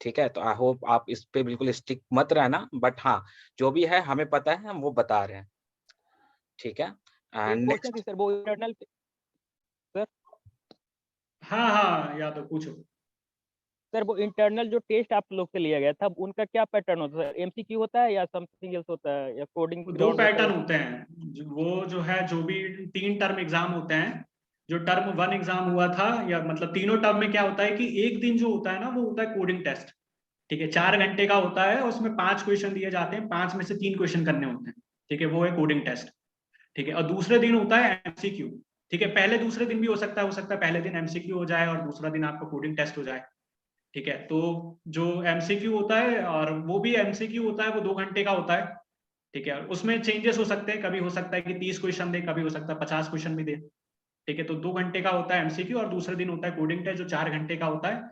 ठीक है, तो आई होप आप इस पे बिल्कुल स्टिक मत रहना, बट हाँ, जो भी है हमें पता है, हम वो बता रहे हैं। ठीक है, एक एंड क्वेश्चन थी सर, वो इंटरनल सर हाँ हाँ, या तो पूछो। सर वो इंटरनल जो टेस्ट आप लोग से लिया गया था, उनका क्या पैटर्न होता है? एमसीक्यू होता है या समथिंग एल्स होता है, या कोडिंग वो 2 राउंड होता पैटर्न है? होते हैं। वो जो है, जो भी 3 टर्म एग्जाम होते हैं, जो टर्म 1 एग्जाम हुआ था, या मतलब तीनों टर्म में क्या होता है कि एक दिन जो होता है ना, वो होता है कोडिंग टेस्ट। ठीक है, 4 घंटे का होता है, उसमें 5 क्वेश्चन दिए जाते हैं, 5 में से 3 क्वेश्चन करने होते हैं। ठीक है, वो है कोडिंग टेस्ट। ठीक है, और दूसरे दिन होता है एमसीक्यू। ठीक है, पहले दूसरे दिन भी हो सकता है पहले दिन एमसीक्यू हो जाए और दूसरा दिन आपका कोडिंग टेस्ट हो जाए। ठीक है, तो जो एमसीक्यू होता है, और वो भी एमसीक्यू होता है, वो 2 घंटे का होता है। ठीक है, उसमें चेंजेस हो सकते हैं, कभी हो सकता है कि 30 क्वेश्चन दे, कभी हो सकता है 50 क्वेश्चन भी दे। ठीक है, तो 2 घंटे का होता है एमसीक्यू, और दूसरे दिन होता है कोडिंग टेस्ट जो 4 घंटे का होता है,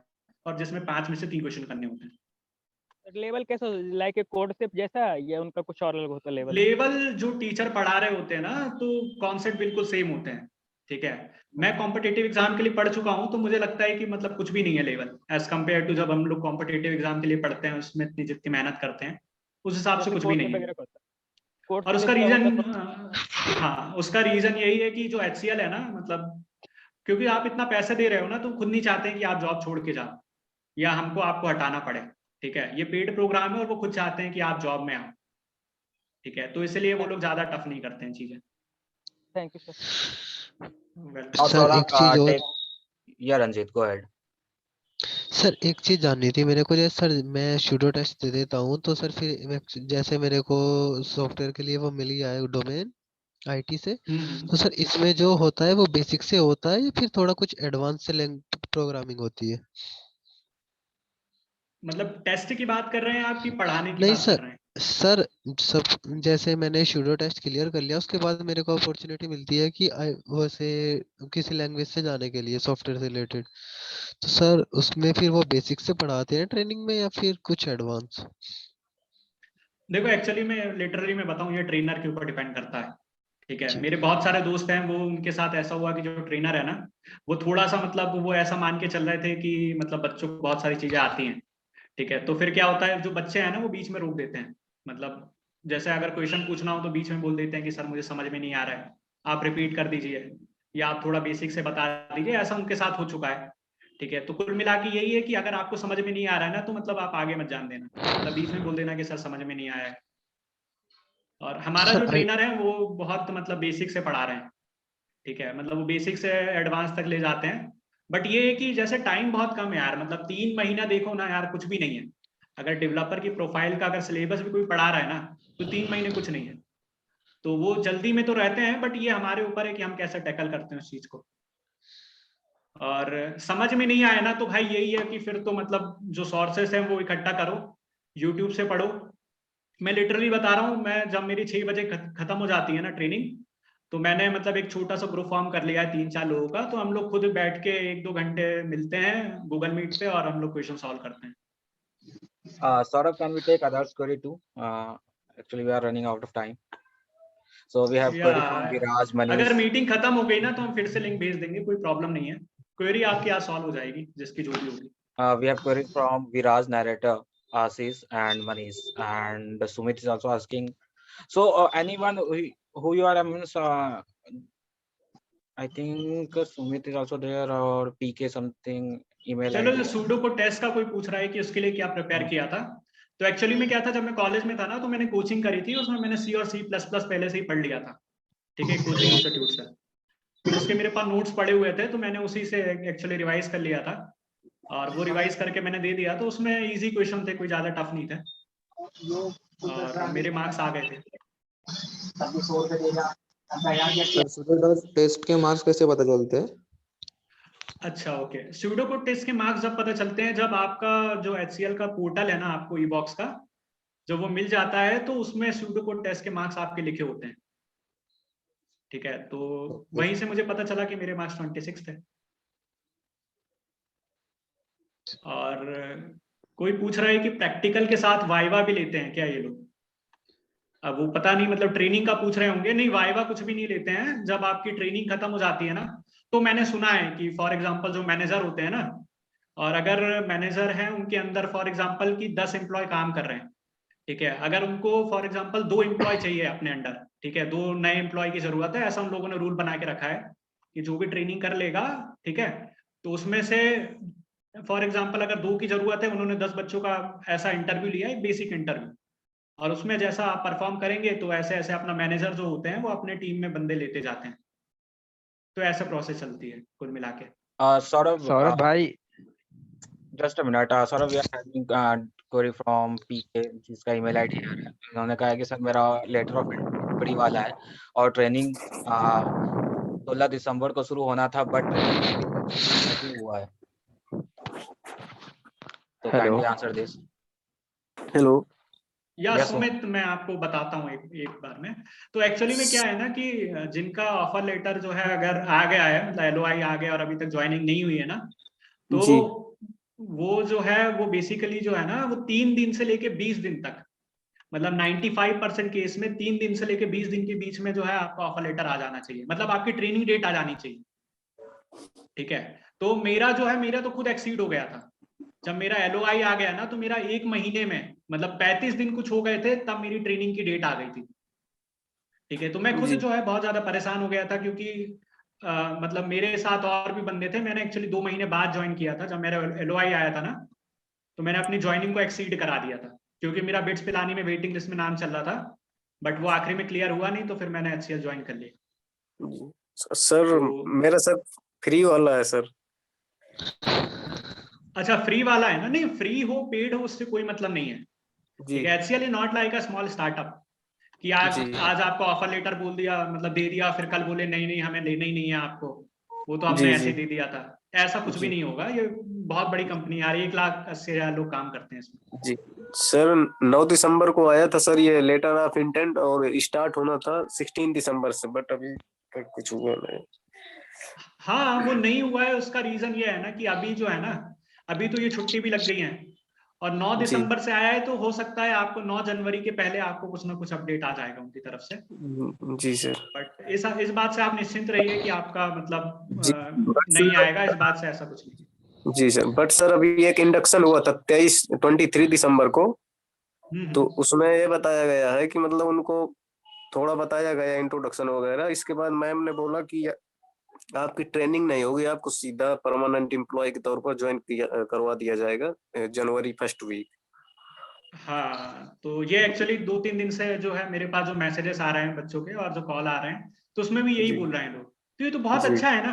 और जिसमें 5 में से 3 क्वेश्चन करने होते हैं। लेवल कैसा, लाइक कोड से जैसा, या उनका कुछ और अलग होता है लेवल? लेवल जो टीचर पढ़ा रहे होते हैं ना, तो कॉन्सेप्ट बिल्कुल सेम होते हैं। ठीक है, मैं कॉम्पिटिटिव एग्जाम के लिए पढ़ चुका हूं, तो मुझे लगता है कि मतलब कुछ भी नहीं है लेवल, एज कम्पेयर टू जब हम लोग कॉम्पिटिटिव एग्जाम के लिए पढ़ते हैं, उसमें इतनी जितनी मेहनत करते हैं, उस हिसाब से जैसे कुछ भी कोर्स नहीं है। वगैरह का होता है, कोर्स और के उसका जैसा होता है रीजन, हाँ, उसका रीजन यही है कि जो HCL है ना, मतलब क्योंकि आप इतना पैसे दे रहे हो ना, तो खुद नहीं चाहते कि आप जॉब छोड़ के जाओ या हमको आपको हटाना पड़े। ठीक है, ये पेड प्रोग्राम है और वो खुद चाहते हैं कि आप जॉब में आओ। ठीक है, तो इसलिए वो लोग ज्यादा टफ नहीं करते हैं चीजें। Thank you sir. और सर सौरभ, एक चीज और, टेक या रंजीत, गो अहेड। सर एक चीज जाननी थी मेरे को। जैसे सर मैं शूडो टेस्ट दे देता हूँ, तो सर फिर जैसे मेरे को सॉफ्टवेयर के लिए वो मिल गया है डोमेन आईटी से, तो सर इसमें जो होता है वो बेसिक से होता है या फिर थोड़ा कुछ एडवांस से प्रोग्रामिंग होती है? मतलब टेस्ट की बात कर रहे हैं आप कि पढ़ाने की नहीं बात कर सर, रहे हैं? सर सब जैसे मैंने शूडो टेस्ट क्लियर कर लिया, उसके बाद मेरे को अपॉर्चुनिटी मिलती है कि वैसे किसी लैंग्वेज से जाने के लिए सॉफ्टवेयर से रिलेटेड, तो सर उसमें फिर वो बेसिक से पढ़ाते हैं ट्रेनिंग में या फिर कुछ एडवांस? देखो, एक्चुअली मैं लिटरली मैं बताऊं, ये ट्रेनर के ऊपर डिपेंड करता है। ठीक है, जी मेरे बहुत सारे दोस्त हैं, वो उनके साथ ऐसा हुआ कि जो ट्रेनर है ना, वो थोड़ा सा मतलब वो ऐसा मान के चल रहे थे कि मतलब बच्चों को बहुत सारी चीजें आती हैं। ठीक है, तो फिर क्या होता है, जो बच्चे हैं ना, वो बीच में रोक देते हैं। मतलब जैसे अगर क्वेश्चन पूछना हो तो बीच में बोल देते हैं कि सर मुझे समझ में नहीं आ रहा है, आप रिपीट कर दीजिए, या आप थोड़ा बेसिक से बता दीजिए। ऐसा उनके साथ हो चुका है। ठीक है, तो कुल मिला के यही है कि अगर आपको समझ में नहीं आ रहा है ना, तो मतलब आप आगे मत जान देना, मतलब बीच में बोल देना कि सर समझ में नहीं आया है। और हमारा सर जो ट्रेनर है वो बहुत मतलब बेसिक से पढ़ा रहे हैं। ठीक है, मतलब वो बेसिक से एडवांस तक ले जाते हैं। बट ये है कि जैसे टाइम बहुत कम है यार, मतलब 3 महीना देखो ना यार, कुछ भी नहीं है। अगर डेवलपर की प्रोफाइल का अगर सिलेबस भी कोई पढ़ा रहा है ना, तो 3 महीने कुछ नहीं है। तो वो जल्दी में तो रहते हैं, बट ये हमारे ऊपर है कि हम कैसे टैकल करते हैं उस चीज को। और समझ में नहीं आया ना, तो भाई यही है कि फिर तो मतलब जो सोर्सेस हैं वो इकट्ठा करो, यूट्यूब से पढ़ो। मैं लिटरली बता रहा हूँ, मैं जब मेरी 6 बजे खत्म हो जाती है ना ट्रेनिंग, तो मैंने मतलब एक छोटा सा ग्रुप फॉर्म कर लिया है 3-4 लोगों का, तो हम लोग खुद बैठ के 1-2 घंटे मिलते हैं गूगल मीट पे, और हम लोग क्वेश्चन सॉल्व करते हैं। Saurabh, can we take others query too? Actually, we are running out of time. So we have या query from Viraj, अगर Manish. मीटिंग खत्म हो गई ना, तो हम फिर से लिंक भेज देंगे, कोई प्रॉब्लम नहीं है। क्वेरी आपकी आज सॉल्व हो जाएगी, जिसकी जो भी होगी। We have query from Viraj, narrator, Ashish, and Manish. And Sumit is also asking. So anyone who you are, I think Sumit is also there, or PK something email चलो, ID. सूडो को टेस्ट का कोई पूछ रहा है कि उसके लिए क्या प्रिपेयर किया था। तो एक्चुअली में क्या था, जब मैं कॉलेज में था ना तो मैंने कोचिंग करी थी, उसमें मैंने C और C++ पहले से ही पढ़ लिया था, ठीक है, कोचिंग इंस्टीट्यूट से। तो उसके मेरे पास नोट्स पड़े हुए थे, तो मैंने उसी से एक्चुअली रिवाइज कर लिया था, और वो रिवाइज करके मैंने दे दिया। तो उसमें इजी क्वेश्चन थे, कोई ज्यादा टफ नहीं थे, और मेरे मार्क्स आ गए थे। सर टेस्ट के मार्क्स कैसे पता चलते हैं? अच्छा, ओके। स्यूडोकोड टेस्ट के मार्क्स जब पता चलते हैं, जब आपका जो HCL का पोर्टल है ना, आपको ई-बॉक्स का जब वो मिल जाता है, तो उसमें स्यूडोकोड टेस्ट के मार्क्स आपके लिखे होते हैं, ठीक है। तो वहीं से मुझे पता चला कि मेरे मार्क्स 26 थे। और कोई पूछ रहा है कि प्रैक्टिकल के साथ वाइवा भी लेते हैं क्या ये लोग? अब वो पता नहीं, मतलब ट्रेनिंग का पूछ रहे होंगे। नहीं, वाइवा कुछ भी नहीं लेते हैं। जब आपकी ट्रेनिंग खत्म हो जाती है ना, तो मैंने सुना है कि फॉर एग्जांपल जो मैनेजर होते हैं ना, और अगर मैनेजर हैं उनके अंदर फॉर एग्जांपल की 10 एम्प्लॉय काम कर रहे हैं, ठीक है, अगर उनको फॉर एग्जांपल 2 एम्प्लॉय चाहिए अपने अंडर, ठीक है, 2 नए एम्प्लॉय की जरूरत है, ऐसा उन लोगों ने रूल बना के रखा है कि जो भी ट्रेनिंग कर लेगा, ठीक है, तो उसमें से फॉर एग्जांपल अगर 2 की जरूरत है, उन्होंने 10 बच्चों का ऐसा इंटरव्यू लिया, एक बेसिक इंटरव्यू, और उसमें जैसा आप परफॉर्म करेंगे तो ऐसे ऐसे अपना मैनेजर जो होते हैं वो अपने टीम में बंदे लेते जाते हैं। तो ऐसा प्रोसेस चलती है कुल मिला के। सौरभ भाई just a minute, Saurabh we are having query from PK, जिसका ईमेल आईडी है। उन्होंने कहा है कि सर मेरा लेटर ऑफ फरवरी वाला है और ट्रेनिंग 16 दिसंबर को शुरू होना था, बट ट्रेनिंग नहीं हुआ है। तो काइंडली आंसर दिस। हेलो। या Yes, सुमित, मैं आपको बताता हूँ एक बार में। तो एक्चुअली में क्या है ना कि जिनका ऑफर लेटर जो है अगर आ गया है, मतलब LOI आ गया और अभी तक ज्वाइनिंग नहीं हुई है ना, तो जी। वो जो है वो बेसिकली जो है ना, वो 3 दिन से लेके 20 दिन तक, मतलब 95% केस में 3 दिन से लेके 20 दिन के बीच में जो है आपका ऑफर लेटर आ जाना चाहिए, मतलब आपकी ट्रेनिंग डेट आ जानी चाहिए, ठीक है। तो मेरा जो है, मेरा तो खुद एक्सीड हो गया था। जब मेरा LOI आ गया ना, तो मेरा 1 महीने में, मतलब 35 दिन कुछ हो गए थे, तब मेरी ट्रेनिंग की डेट आ गई थी, ठीक है। तो मैं खुद जी। जो है बहुत ज्यादा परेशान हो गया था, क्योंकि मतलब मेरे साथ और भी बंदे थे। मैंने एक्चुअली 2 महीने बाद ज्वाइन किया था। जब मेरा LOI आया था ना, तो मैंने अपनी ज्वाइनिंग को एक्सीड करा दिया था, क्योंकि मेरा बिट्स पिलानी में वेटिंग लिस्ट में नाम चल रहा था, बट वो आखिरी में क्लियर हुआ नहीं, तो फिर मैंने HCL ज्वाइन कर लिया। जी। सर तो मेरा सर फ्री वाला है सर। अच्छा, फ्री वाला है ना? नहीं, फ्री हो पेड हो उससे कोई मतलब नहीं है, जी। ठीक है। HCL is not like a small startup कि जी। आज आपको ऑफर लेटर बोल दिया, मतलब दे दिया, फिर कल बोले नहीं नहीं हमें लेना ही नहीं है आपको, वो तो हमने जी। ऐसे जी। ही दे दिया था। ऐसा कुछ भी जी। नहीं होगा। ये बहुत बड़ी कंपनी यार, 1,80,000 लोग काम करते हैं इसमें। जी सर 9 दिसंबर को आया था सर ये लेटर ऑफ इंटेंट, और स्टार्ट होना था 16 दिसंबर से, बट अभी तक कुछ हुआ नहीं। हाँ, वो नहीं हुआ है, उसका रीजन ये है ना कि अभी जो है ना, अभी तो ये छुट्टी भी लग गई है, और 9 जी। दिसंबर से आया है, तो हो सकता है आपको 9 जनवरी के पहले आपको कुछ ना कुछ अपडेट आ जाएगा उनकी तरफ से। जी सर। बट इस बात से आप निश्चिंत रहिए कि आपका मतलब जी नहीं आएगा, इस बात से ऐसा कुछ नहीं। जी सर, बट सर अभी एक इंडक्शन हुआ था 23 दिसंबर को, तो उसमें ये बताया गया है कि मतलब उनको थोड़ा बताया गया इंट्रोडक्शन वगैरह। इसके बाद मैम ने बोला कि आपकी ट्रेनिंग नहीं होगी, आपको सीधा परमानेंट एम्प्लॉय के तौर पर ज्वाइन करवा दिया जाएगा जनवरी फर्स्ट वीक। हाँ, तो ये एक्चुअली 2-3 दिन से जो है मेरे पास जो मैसेजेस आ रहे हैं बच्चों के और जो कॉल आ रहे हैं, तो उसमें भी यही जी। बोल रहे हैं लोग। तो ये तो बहुत जी। अच्छा है ना।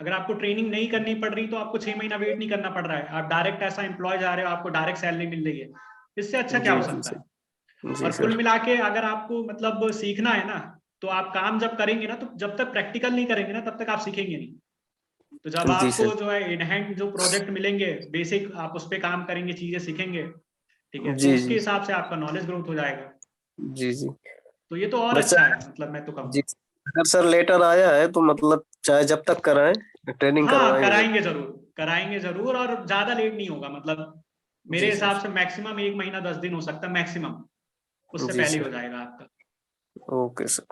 अगर आपको ट्रेनिंग नहीं करनी पड़ रही, तो आपको 6 महीना वेट नहीं करना पड़ रहा है, आप डायरेक्ट ऐसा एम्प्लॉय जा रहे हो, आपको डायरेक्ट सैलरी मिल रही है। इससे अच्छा क्या जी। हो जी सकता सर। है? जी और कुल सर। मिला के अगर आपको मतलब सीखना है ना, तो आप काम जब करेंगे ना, तो जब तक प्रैक्टिकल नहीं करेंगे ना, तब तक आप सीखेंगे नहीं। तो जब जी आपको सर। जो है इन हैंड जो प्रोजेक्ट मिलेंगे, बेसिक आप उस पर काम करेंगे, चीजें सीखेंगे, ठीक है, तो जी। उसके जी। हिसाब से आपका नॉलेज ग्रोथ हो जाएगा। जी। जी। तो ये तो और बट अच्छा सर, है, मतलब मैं तो जी कहूँगा। अगर सर लेटर आया है तो मतलब चाहे जब तक कराएं, ट्रेनिंग हाँ, करवाएंगे जरूर। कराएंगे जरूर, और ज्यादा लेट नहीं होगा। मतलब मेरे जी हिसाब सर। से मैक्सिमम 1 महीना 10 दिन हो सकता है, मैक्सिमम। उससे जी पहले ही हो सर। जाएगा आपका। Okay sir,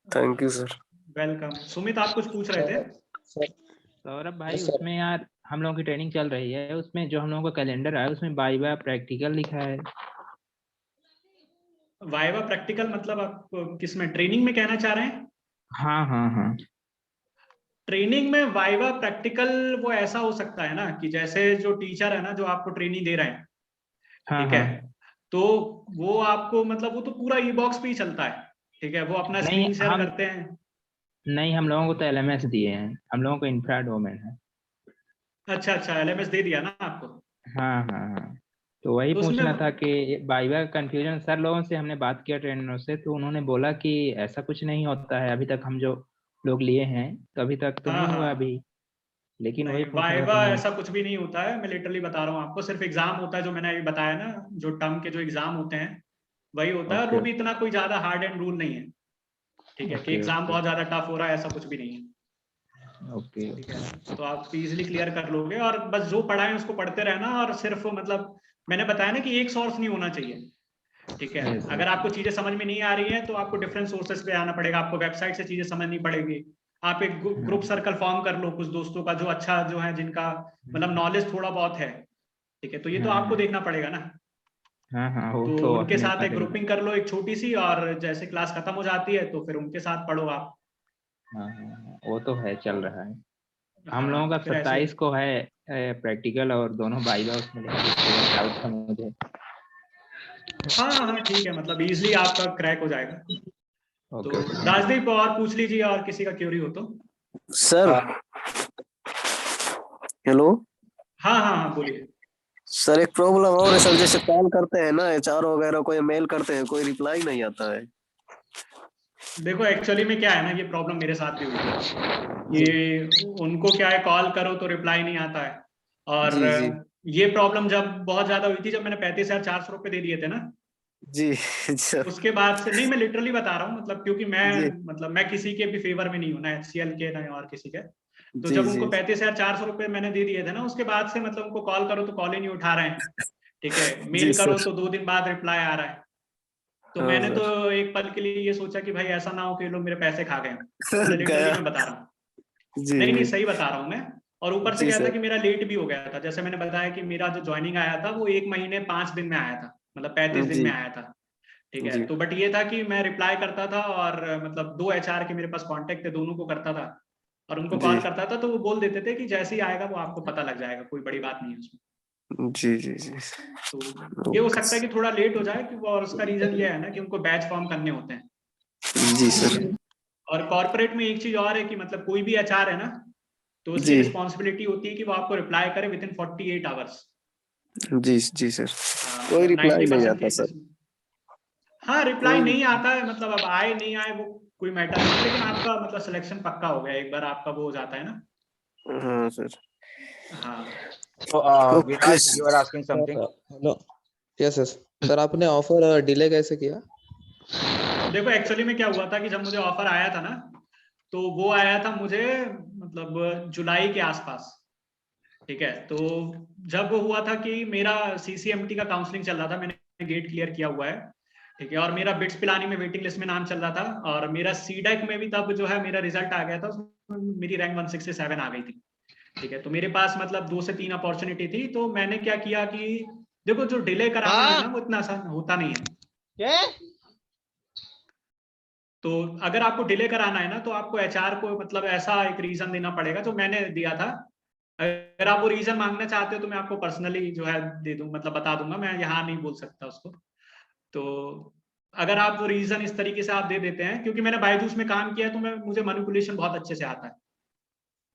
thank you sir. Welcome. Sumit, आप कुछ पूछ रहे थे? सौरभ भाई उसमें यार हम लोगों की ट्रेनिंग चल रही है, उसमें जो हम लोगों का कैलेंडर है उसमें वाइवा प्रैक्टिकल लिखा है। वाइवा प्रैक्टिकल मतलब आप किस में, ट्रेनिंग में कहना चाह रहे हैं? हाँ हाँ हाँ। ट्रेनिंग में वाइवा प्रैक्टिकल वो ऐसा हो सकता है ना कि जैसे जो टीचर है ना, जो आपको ट्रेनिंग दे रहे हैं, हाँ ठीक है, हाँ। तो वो आपको मतलब वो तो पूरा ई बॉक्स पे ही चलता है, ठीक है, वो अपना स्क्रीन शेयर करते हैं। नहीं, हम लोगों को तो LMS दिए हैं, हम लोगों को इंफ्रा डोमेन है। अच्छा अच्छा, LMS दे दिया ना आपको? हाँ हाँ हाँ, तो वही तो पूछना उसमें था कि वाइवा कंफ्यूजन, सर लोगों से हमने बात किया ट्रेनरों से, तो उन्होंने बोला कि ऐसा कुछ नहीं होता है अभी तक, हम जो लोग लिए हैं तो अभी तक तो हाँ नहीं हुआ हाँ, अभी, लेकिन वही नहीं पूछ रहा वाइवा था मैं। ऐसा कुछ भी नहीं होता है, मैं लिटरली बता रहा हूँ आपको, सिर्फ एग्जाम होता है जो मैंने अभी बताया ना, जो टर्म के जो एग्जाम होते हैं वही होता है, और वो ओके भी इतना कोई ज्यादा हार्ड एंड रूल नहीं है, ठीक है, कि ओके एग्जाम ओके बहुत ज्यादा टफ हो रहा है, ऐसा कुछ भी नहीं है, ओके। ठीक है, तो आप इजिली क्लियर कर लोगे, और बस जो पढ़ा है उसको पढ़ते रहना, और सिर्फ मतलब मैंने बताया ना कि एक सोर्स नहीं होना चाहिए, ठीक है, यस अगर आपको चीजें समझ में नहीं आ रही है तो आपको डिफरेंट सोर्सेस पे आना पड़ेगा, आपको वेबसाइट से चीजें समझनी पड़ेगी, आप एक ग्रुप सर्कल फॉर्म कर लो कुछ दोस्तों का जो अच्छा जो है, जिनका मतलब नॉलेज थोड़ा बहुत है, ठीक है, तो ये तो आपको देखना पड़ेगा ना, हाँ हाँ, वो तो तो उनके अपने साथ का एक ग्रुपिंग कर लो एक छोटी सी, और जैसे क्लास खत्म हो जाती है तो फिर उनके साथ पढ़ो आप। हाँ हाँ हाँ, वो तो है, चल रहा है। हम लोगों हाँ का फिर ऐसे 27 को है प्रैक्टिकल, और दोनों वाइवा उसमें डाउट था मुझे। हाँ हाँ ठीक है, मतलब इजिली आपका क्रैक हो जाएगा। तो ओके ओके, राजदीप और पूछ लीजिए, और किसी का क्यूरी हो तो। Sir hello. हाँ हाँ हाँ बोलिए। सर एक प्रॉब्लम और है सर, जैसे कॉल करते हैं ना HR वगैरह को, या मेल करते हैं, कोई रिप्लाई नहीं आता है। देखो एक्चुअली में क्या है ना, ये प्रॉब्लम मेरे साथ भी हुई थी, कि उनको क्या है, कॉल करो तो रिप्लाई नहीं आता है, और जी जी ये प्रॉब्लम जब बहुत ज्यादा हुई थी, जब मैंने 35,400 रुपए दे दिए थे ना, जी सर उसके बाद से नहीं, मैं लिटरली बता रहा हूँ, मतलब क्योंकि मैं जी मतलब मैं किसी के भी फेवर में नहीं हूँ, ना HCL के ना और किसी के, तो जी जब उनको जी 35,400 रुपए मैंने दे दिए थे ना, उसके बाद से मतलब उनको कॉल करो तो कॉल ही नहीं उठा रहे हैं, ठीक है, जी मेल करो सर। तो 2 दिन बाद रिप्लाई आ रहा है, तो हाँ मैंने तो सर। एक पल के लिए ये सोचा कि भाई ऐसा ना हो कि ये लोग मेरे पैसे खा गए, मतलब लिटरली गया। मैं बता रहा हूँ, जी नहीं नहीं जी सही बता रहा हूँ मैं, और ऊपर से जी क्या था सर। कि मेरा लेट भी हो गया था, जैसे मैंने बताया कि मेरा जो ज्वाइनिंग आया था वो 1 महीने 5 दिन में आया था, मतलब 35 दिन जी में आया था, ठीक है, जी तो बट ये था कि मैं रिप्लाई करता था, और मतलब 2 HR के मेरे पास कांटेक्ट थे, दोनों को करता था, और उनको जी कॉल करता था, तो वो बोल देते थे कि जैसे ही आएगा वो आपको पता लग जाएगा, कोई बड़ी बात नहीं है उसमें। जी जी जी। तो ये हो ओके सकता है कि थोड़ा लेट हो जाए, कि और उसका रीजन ये है ना कि उनको बैच फॉर्म करने होते हैं, जी ठीक सर। है, और कॉर्पोरेट में एक चीज और है कि मतलब कोई भी HR है ना, तो उसकी जी रिस्पॉन्सिबिलिटी होती है कि वो आपको रिप्लाई करे विद इन 48 आवर्स। जी जी सर। हाँ कोई मतलब रिप्लाई नहीं 90% आता सर। केसेस में, हाँ रिप्लाई कोई। नहीं आता है, मतलब अब आए नहीं आए वो कोई मैटर नहीं है, लेकिन आपका मतलब सिलेक्शन पक्का हो गया एक बार आपका वो हो जाता है ना। हाँ सर। हाँ So, okay. Viraj, you are asking something. Hello. Yes yes sir, आपने ऑफर डिले कैसे किया? देखो एक्चुअली में क्या हुआ था कि जब मुझे ऑफर आया था ना, तो वो आया था मुझे मतलब जुलाई के आसपास, ठीक है, तो जब वो हुआ था कि मेरा CCMT का काउंसलिंग चल रहा था, मैंने गेट क्लियर किया हुआ है, ठीक है, और मेरा बिट्स पिलानी में वेटिंग लिस्ट में नाम चल रहा था, और मेरा CDEC में भी तब जो है मेरा रिजल्ट आ गया था, उसमें मेरी रैंक 167 आ गई थी, ठीक है, तो मेरे पास मतलब 2 से 3 अपॉर्चुनिटी थी, तो मैंने क्या किया कि देखो जो डिले कराना है ना वो इतना आसान होता नहीं है, तो अगर आपको डिले कराना है ना तो आपको HR को मतलब ऐसा एक रीजन देना पड़ेगा जो मैंने दिया था, अगर आप वो रीजन मांगना चाहते हो तो मैं आपको पर्सनली जो है दे दूं, मतलब बता दूंगा, मैं यहाँ नहीं बोल सकता उसको, तो अगर आप वो रीजन इस तरीके से आप दे देते हैं, क्योंकि मैंने बायजूस में काम किया है तो मैं मुझे मैनिपुलेशन बहुत अच्छे से आता है,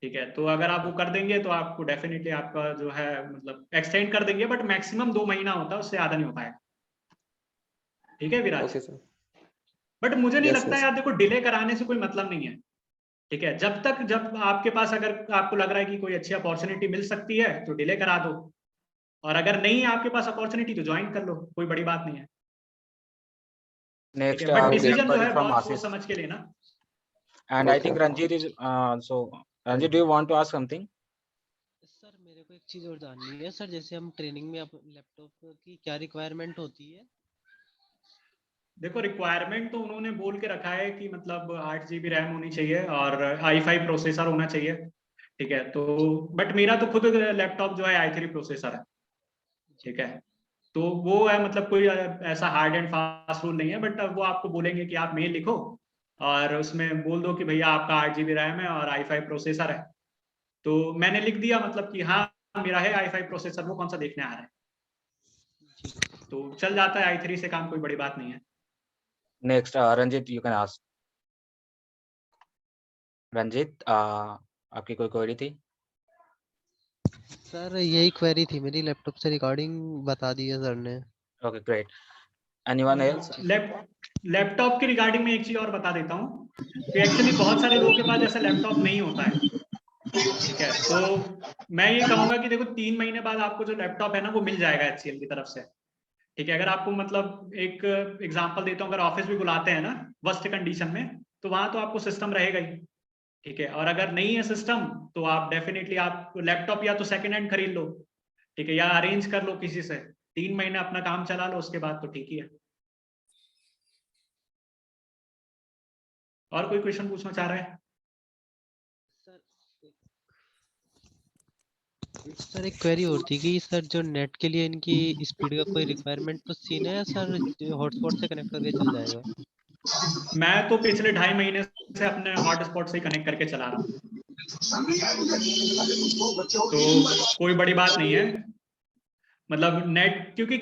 ठीक है, तो अगर आप वो कर देंगे तो आपको डेफिनेटली आपका जो है मतलब एक्सटेंड कर देंगे, बट मैक्सिमम 2 महीना होता है, उससे ज्यादा नहीं हो पाएगा, ठीक है विराज, ओके सर। बट मुझे नहीं यस लगता यस। यार, देखो डिले कराने से कोई मतलब नहीं है, ठीक है, जब आपके पास अगर आपको लग रहा है कि कोई अच्छी अपॉर्चुनिटी मिल सकती है तो डिले करा दो, और अगर नहीं है आपके पास अपॉर्चुनिटी तो ज्वाइन कर लो, कोई बड़ी बात नहीं है, ठीक Next, है, बट we have डिसीजन जो query है from बहुत सोच Ashish. समझ के लेना। And I okay think okay. Ranjit is, so Ranjit, do you want to ask something? Sir मेरे को एक चीज और जाननी है सर, जैसे हम ट्रेनिंग में लैपटॉप की क्या रिक्वायरमेंट होती है? देखो रिक्वायरमेंट तो उन्होंने बोल के रखा है कि मतलब 8 GB रैम होनी चाहिए और i5 प्रोसेसर होना चाहिए, ठीक है, तो बट मेरा तो खुद लैपटॉप जो है i3 प्रोसेसर है, ठीक है, तो वो है मतलब कोई ऐसा हार्ड एंड फास्ट रूल नहीं है, बट वो आपको बोलेंगे कि आप मेल लिखो और उसमें बोल दो कि भैया आपका 8 GB रैम है और i5 प्रोसेसर है, तो मैंने लिख दिया मतलब कि हाँ मेरा है i5 प्रोसेसर, वो कौन सा देखने आ रहा है, तो चल जाता है i3 से काम, कोई बड़ी बात नहीं है। Next Ranjit, you can ask. Ranjit, आपकी कोई क्वेरी थी? सर यही क्वेरी थी मेरी, लैपटॉप से रिकॉर्डिंग बता दी है सर ने। Okay great, anyone else? Laptop की रिगार्डिंग में एक चीज और बता देता हूँ कि एक्चुअली बहुत सारे लोगों के पास ऐसा लैपटॉप नहीं होता है, ठीक है। तो मैं ये कहूंगा कि देखो 3 महीने बाद आपको जो लैपटॉप है ना वो मिल जाएगा HCL की तरफ से, ठीक है। अगर आपको मतलब एक एग्जांपल देता हूँ, अगर ऑफिस भी बुलाते हैं ना वर्स्ट कंडीशन में, तो वहां तो आपको सिस्टम रहेगा ही, ठीक है। और अगर नहीं है सिस्टम तो आप डेफिनेटली आप लैपटॉप या तो सेकेंड हैंड खरीद लो, ठीक है, या अरेंज कर लो किसी से, 3 महीने अपना काम चला लो, उसके बाद तो ठीक ही है। और कोई क्वेश्चन पूछना चाह रहा है? सर एक क्वेरी और थी कि सर जो नेट के लिए इनकी स्पीड का कोई रिक्वायरमेंट तो सीन है, सर हॉटस्पॉट से कनेक्ट करके चल जाएगा? मैं तो पिछले 2.5 महीने से अपने हॉटस्पॉट से ही कनेक्ट करके चला रहा हूँ, तो कोई बड़ी बात नहीं है। मतलब नेट, क्योंकि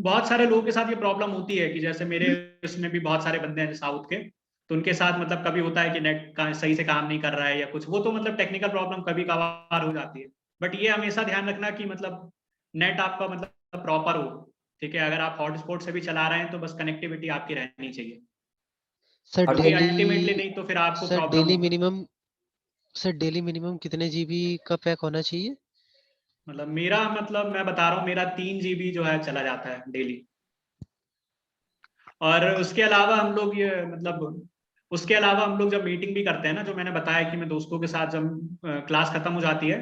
बहुत सारे लोगों के साथ ये प्रॉब्लम होती है कि जैसे मेरे इसमें भी बहुत सारे बंदे हैं साउथ के, तो उनके साथ मतलब कभी होता है कि नेट का सही से काम नहीं कर रहा है या कुछ, वो तो मतलब टेक्निकल प्रॉब्लम कभी कभार हो जाती है। बट ये हमेशा ध्यान रखना कि मतलब नेट आपका मतलब प्रॉपर हो, ठीक है। अगर आप हॉटस्पॉट से भी चला रहे हैं तो बस कनेक्टिविटी आपकी रहनी चाहिए, सर क्योंकि अल्टीमेटली नहीं तो फिर आपको प्रॉब्लम होगी। सर डेली मिनिमम कितने जीबी का पैक होना चाहिए? मतलब मेरा मतलब मैं बता रहा हूँ, मेरा 3 GB जो है चला जाता है डेली। और उसके अलावा हम लोग ये मतलब उसके अलावा हम लोग जब मीटिंग भी करते हैं ना, जो मैंने बताया कि मैं दोस्तों के साथ जब क्लास खत्म हो जाती है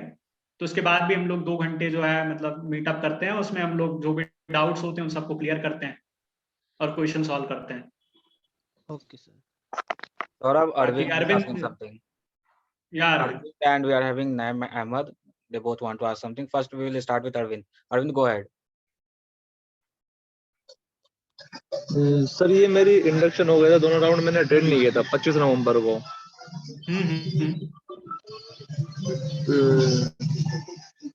तो उसके बाद भी हम लोग 2 घंटे जो है मतलब मीटअप करते हैं, उसमें हम लोग जो भी डाउट्स होते हैं उन सबको क्लियर करते हैं और क्वेश्चन सॉल्व करते हैं। Okay sir. Saurabh, बाकी Arvind is asking something. यार Arvind and we are having Naim Ahmed. They both want to ask something. First, we will start with Arvind. Arvind, go ahead. Sir ये मेरी इंडक्शन हो गया था, दोनों राउंड मैंने अटेंड नहीं किया था 25 नवंबर को।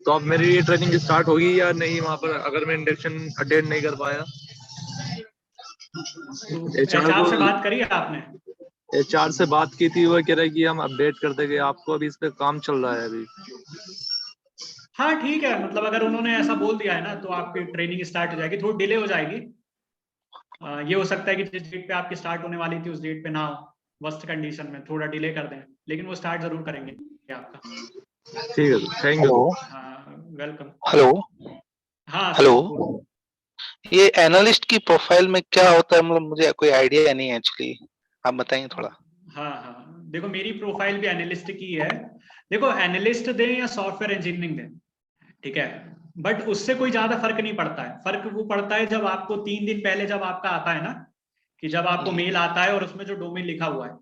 तो अब मेरी ये ट्रेनिंग स्टार्ट होगी या नहीं वहाँ पर, अगर मैं इंडक्शन अटेंड नहीं कर पाया? HR से बात करी आपने? HR से बात की थी, वो कह रहा है कि हम अपडेट कर देंगे आपको, अभी इस पे काम चल रहा है अभी। हाँ ठीक है, मतलब अगर उन्होंने ऐसा बोल दिया है ना तो आपकी ट्रेनिंग स्टार्ट हो जाएगी, थोड़ी डिले हो जाएगी। ये हो सकता है कि जिस डेट पे आपकी स्टार्ट होने वाली थी उस डेट पे ना हो, वर्स्ट कंडीशन में थोड़ा डिले कर दें, लेकिन वो स्टार्ट जरूर करेंगे आपका। ठीक है, थैंक यू। हाँ वेलकम। हेलो। हाँ हेलो, ये एनालिस्ट की प्रोफाइल में क्या होता है, मतलब मुझे कोई आइडिया नहीं है एक्चुअली, आप बताएंगे थोड़ा। हाँ देखो मेरी प्रोफाइल भी एनालिस्ट की है। देखो एनालिस्ट दें या सॉफ्टवेयर इंजीनियरिंग दें, ठीक है, बट उससे कोई ज्यादा फर्क नहीं पड़ता है। फर्क वो पड़ता है जब आपको 3 दिन पहले जब आपका आता है ना, कि जब आपको मेल आता है और उसमें जो डोमेन लिखा हुआ है,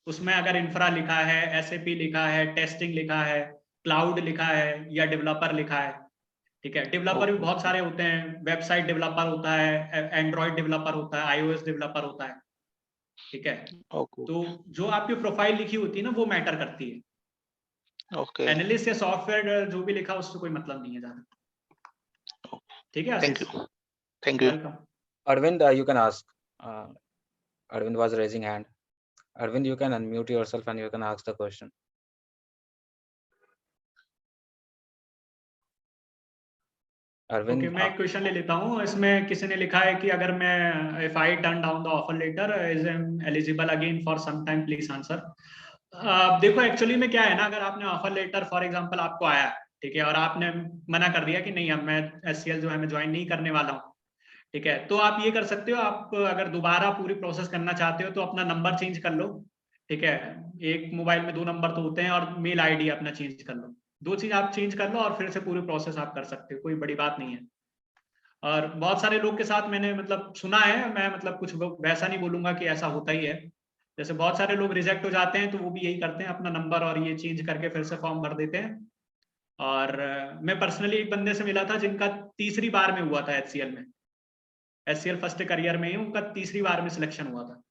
उसमें अगर इंफ्रा लिखा है, SAP लिखा है, टेस्टिंग लिखा है, क्लाउड लिखा है या डेवलपर लिखा है, ठीक है। डेवलपर भी बहुत सारे होते हैं, वेबसाइट डेवलपर होता है, एंड्रॉइड डेवलपर होता है, iOS डेवलपर होता है, ठीक है। तो जो आपकी प्रोफाइल लिखी होती है ना वो मैटर करती है। एनालिस्ट या सॉफ्टवेयर जो भी लिखा उससे कोई मतलब नहीं है ज्यादा, ठीक है। Thank you. Welcome. Arvind, you can ask. Arvind was raising hand. Arvind, you can unmute yourself and you can ask the question. Arvind, मैं एक क्वेश्चन ले लेता हूँ। इसमें किसी ने लिखा है कि अगर मैं if I turn down the offer letter is am eligible again for some time, please answer. देखो एक्चुअली में क्या है ना, अगर आपने ऑफर लेटर फॉर एग्जांपल आपको आया, ठीक है, और आपने मना कर दिया कि नहीं अब मैं HCL जो है मैं ज्वाइन नहीं करने वाला हूँ, ठीक है, तो आप ये कर सकते हो, आप अगर दोबारा पूरी प्रोसेस करना चाहते हो तो अपना नंबर चेंज कर लो, ठीक है। एक मोबाइल में 2 नंबर तो होते हैं, और मेल ID अपना चेंज कर लो, 2 चीज आप चेंज कर लो और फिर से पूरी प्रोसेस आप कर सकते हो, कोई बड़ी बात नहीं है। और बहुत सारे लोग के साथ मैंने मतलब सुना है, मैं मतलब कुछ वैसा नहीं बोलूंगा कि ऐसा होता ही है। जैसे बहुत सारे लोग रिजेक्ट हो जाते हैं तो वो भी यही करते हैं, अपना नंबर और ये चेंज करके फिर से फॉर्म भर देते हैं। और मैं पर्सनली एक बंदे से मिला था जिनका 3री बार में हुआ था HCL में, HCL फर्स्ट करियर में ही उनका 3री बार में सिलेक्शन हुआ था।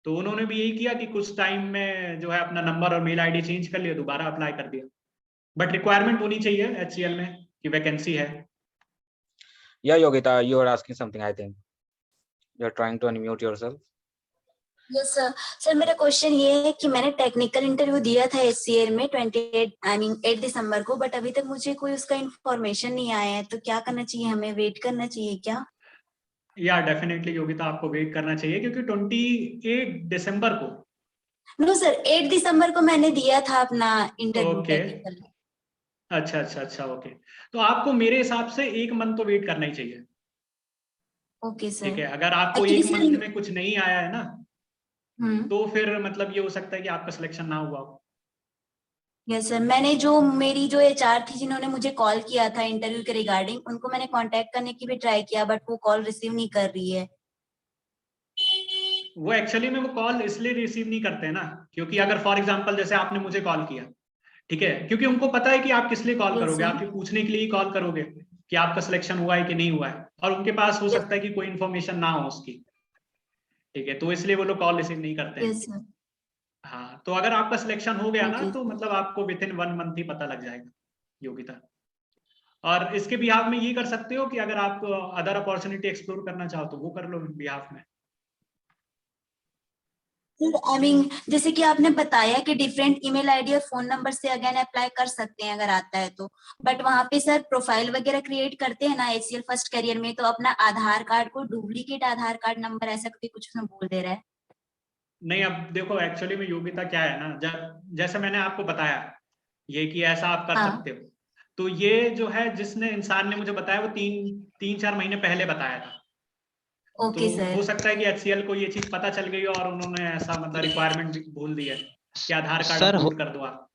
तो उन्होंने भी यही किया कि कुछ टाइम में जो है अपना नंबर और मेल ID चेंज कर लिया, दोबारा अप्लाई कर दिया। बट रिक्वायरमेंट होनी चाहिए HCL में कि वैकेंसी है। Yeah, Yogita, you are asking something. I think you are trying to unmute yourself. Yes sir. Sir मेरा क्वेश्चन ये है कि मैंने टेक्निकल इंटरव्यू दिया था HCL में 8 दिसंबर को, बट अभी तक मुझे कोई उसका इंफॉर्मेशन नहीं आया है, तो क्या करना चाहिए, हमें वेट करना चाहिए क्या? या डेफिनेटली योगिता, आपको वेट करना चाहिए क्योंकि 28 दिसंबर को। नो सर, 8 दिसंबर को मैंने दिया था अपना इंटरव्यू टेक्निकल। अच्छा, ओके। तो आपको मेरे हिसाब से 1 मंथ तो वेट करना ही चाहिए। Okay sir. ठीक है, अगर आपको Actually, 1 मंथ में कुछ नहीं आया है ना, तो फिर मतलब ये हो सकता है कि आपका सिलेक्शन ना हुआ हो। यस सर, मैंने मेरी जो HR थी जिन्होंने मुझे कॉल किया था इंटरव्यू के रिगार्डिंग, उनको मैंने कांटेक्ट करने की भी ट्राई किया, बट वो कॉल रिसीव नहीं कर रही है। वो एक्चुअली में वो कॉल इसलिए रिसीव नहीं करते ना, क्योंकि अगर फॉर एग्जांपल जैसे आपने मुझे कॉल किया, ठीक है, क्योंकि उनको पता है कि आप किस लिए कॉल करोगे, आप ये पूछने के लिए ही कॉल करोगे कि आपका सिलेक्शन हुआ है कि नहीं हुआ है, और उनके पास हो सकता है कि कोई इन्फॉर्मेशन ना हो उसकी। ठीक है, तो इसलिए वो लोग कॉल रिसीव नहीं करते हैं। हाँ, तो अगर आपका सिलेक्शन हो गया ना, तो मतलब आपको विद इन 1 मंथ ही पता लग जाएगा योगिता। और इसके बिहाफ में ये कर सकते हो कि अगर आप अदर अपॉर्चुनिटी एक्सप्लोर करना चाहो तो वो कर लो बिहाफ में। आई मीन जैसे कि आपने बताया कि डिफरेंट ईमेल आईडी और फोन नंबर से अगेन अप्लाई कर सकते हैं अगर आता है तो, बट वहां पे सर प्रोफाइल वगैरह क्रिएट करते हैं ना HCL फर्स्ट करियर में, तो अपना आधार कार्ड को डुप्लीकेट आधार कार्ड नंबर ऐसा कुछ उसमें बोल दे रहा है। नहीं, अब देखो एक्चुअली में योगिता क्या है ना, जैसे मैंने आपको बताया ये कि ऐसा आप कर सकते हो, तो ये जो है जिसने इंसान ने मुझे बताया वो 3-4 महीने पहले बताया था। ओके तो सर। हो सकता है कि HCL को ये चीज पता चल गई और उन्होंने ऐसा मतलब रिक्वायरमेंट बोल दी है कि आधार कार्ड अपलोड कर दो आप।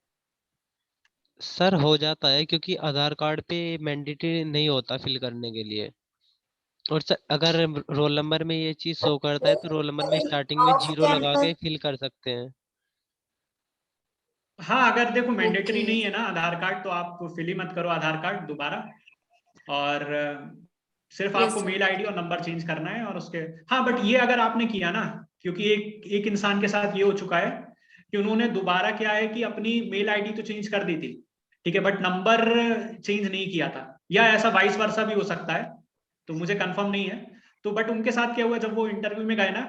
सर हो जाता है क्योंकि आधार कार्ड पे मैंडेटरी नहीं होता फिल करने के लिए, और सर अगर रोल नंबर में ये चीज शो करता है तो रोल नंबर में स्टार्टिंग में 0 लगा के फिल कर सकते हैं। हाँ, अगर देखो मैंडेटरी नहीं है ना आधार कार्ड, तो आप फिल ही मत करो आधार कार्ड दोबारा, और सिर्फ आपको मेल आईडी और नंबर चेंज करना है और उसके। हाँ, बट ये अगर आपने किया ना, क्योंकि एक इंसान के साथ ये हो चुका है कि उन्होंने दोबारा क्या है कि अपनी मेल आईडी तो चेंज कर दी थी, ठीक है, बट नंबर चेंज नहीं किया था, या ऐसा वाइस वर्सा भी हो सकता है, तो मुझे कंफर्म नहीं है। तो बट उनके साथ क्या हुआ, जब वो इंटरव्यू में गए ना,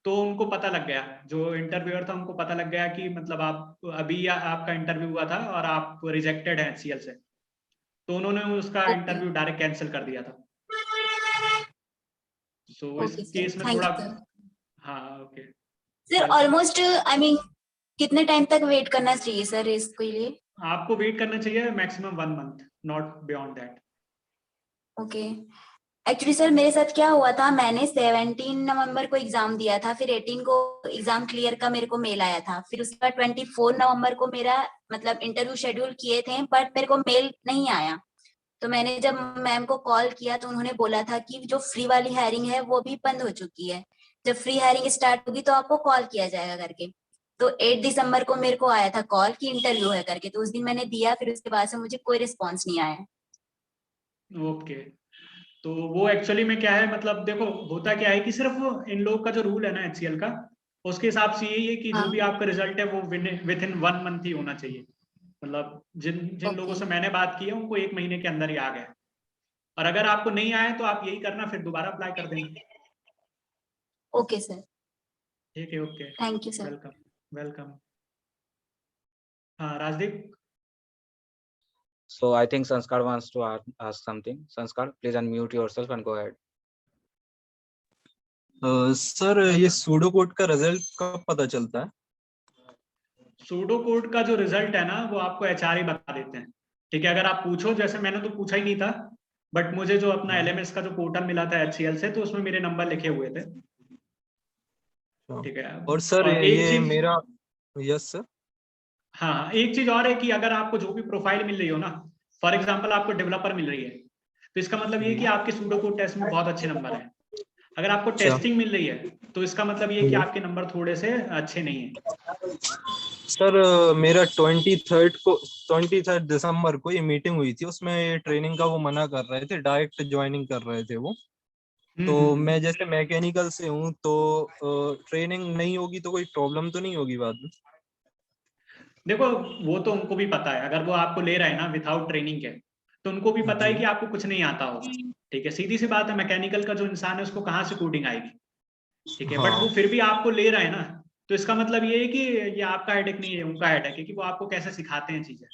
तो उनको पता लग गया, जो इंटरव्यूअर था उनको पता लग गया कि मतलब आप अभी आपका इंटरव्यू हुआ था और आप रिजेक्टेड हैं HCL से, तो उन्होंने उसका इंटरव्यू डायरेक्ट कैंसिल कर दिया था। सो इस केस में थोड़ा, हाँ okay sir almost I mean कितने टाइम तक वेट करना चाहिए सर इसके लिए? आपको वेट करना चाहिए maximum 1 month, not beyond that. Okay. Actually sir मेरे साथ क्या हुआ था, मैंने 17 नवंबर को एग्जाम दिया था, फिर 18 को एग्जाम क्लियर का मेरे को मेल आया था, फिर उसके बाद 24 नवंबर को मेरा मतलब इंटरव्यू शेड्यूल किए थे, बट मेरे को मेल नहीं आया। तो मैंने जब मैम को कॉल किया तो उन्होंने बोला था कि जो फ्री वाली हायरिंग है वो भी बंद हो चुकी है, जब फ्री हायरिंग स्टार्ट होगी तो आपको कॉल किया जाएगा करके। तो 8 दिसंबर को मेरे को आया था कॉल की इंटरव्यू है करके, तो उस दिन मैंने दिया, फिर उसके बाद से मुझे कोई रिस्पॉन्स नहीं आया। ओके, तो वो एक्चुअली में क्या है, मतलब देखो होता क्या है कि सिर्फ इन लोग का जो रूल है ना HCL का, उसके हिसाब से यही है कि जो भी आपका रिजल्ट है वो विद इन 1 मंथ ही होना चाहिए। मतलब जिन लोगों से मैंने बात की है उनको 1 महीने के अंदर ही आ गया, और अगर आपको नहीं आया तो आप यही करना, फिर दोबारा अप्लाई कर देना। Okay sir. ठीक है, okay, thank you sir. Welcome. हाँ Rajdeep. So I think Sanskar wants to ask something. Sanskar, please unmute yourself and go ahead. Sir ये सूडो कोड का रिजल्ट कब पता चलता है? सूडो कोड का जो रिजल्ट है ना वो आपको HR ही बता देते हैं। ठीक है, अगर आप पूछो, जैसे मैंने तो पूछा ही नहीं था, बट मुझे जो अपना LMS का जो पोर्टल मिला था HCL से, तो उसमें मेरे नंबर लिखे हुए थे। ठीक है, और सर और एक ये चीज, मेरा, यस सर, हाँ एक चीज और है कि अगर आपको जो भी प्रोफाइल मिल रही हो ना, फॉर एग्जांपल आपको डेवलपर मिल रही है, तो इसका मतलब ये कि आपके सूडो कोड टेस्ट में बहुत अच्छे नंबर हैं। अगर आपको टेस्टिंग मिल रही है तो इसका मतलब ये कि आपके नंबर थोड़े से अच्छे नहीं है। सर मेरा 23 दिसंबर को ये मीटिंग हुई थी, उसमें ट्रेनिंग का वो मना कर रहे थे, डायरेक्ट ज्वाइनिंग कर रहे थे वो। तो मैं जैसे मैकेनिकल से हूँ, तो ट्रेनिंग नहीं होगी तो कोई प्रॉब्लम तो नहीं होगी बाद में? देखो वो तो उनको भी पता है, अगर वो आपको ले रहा है ना विदाउट ट्रेनिंग के, तो उनको भी पता है कि आपको कुछ नहीं आता होगा, ठीक है, सीधी सी बात है, मैकेनिकल का जो इंसान है उसको कहाँ से कोडिंग आएगी, ठीक है, बट वो फिर भी आपको ले रहा है ना, तो इसका मतलब ये है कि ये आपका हेडेक नहीं है, उनका हेडेक है कि वो आपको कैसे सिखाते हैं चीजें।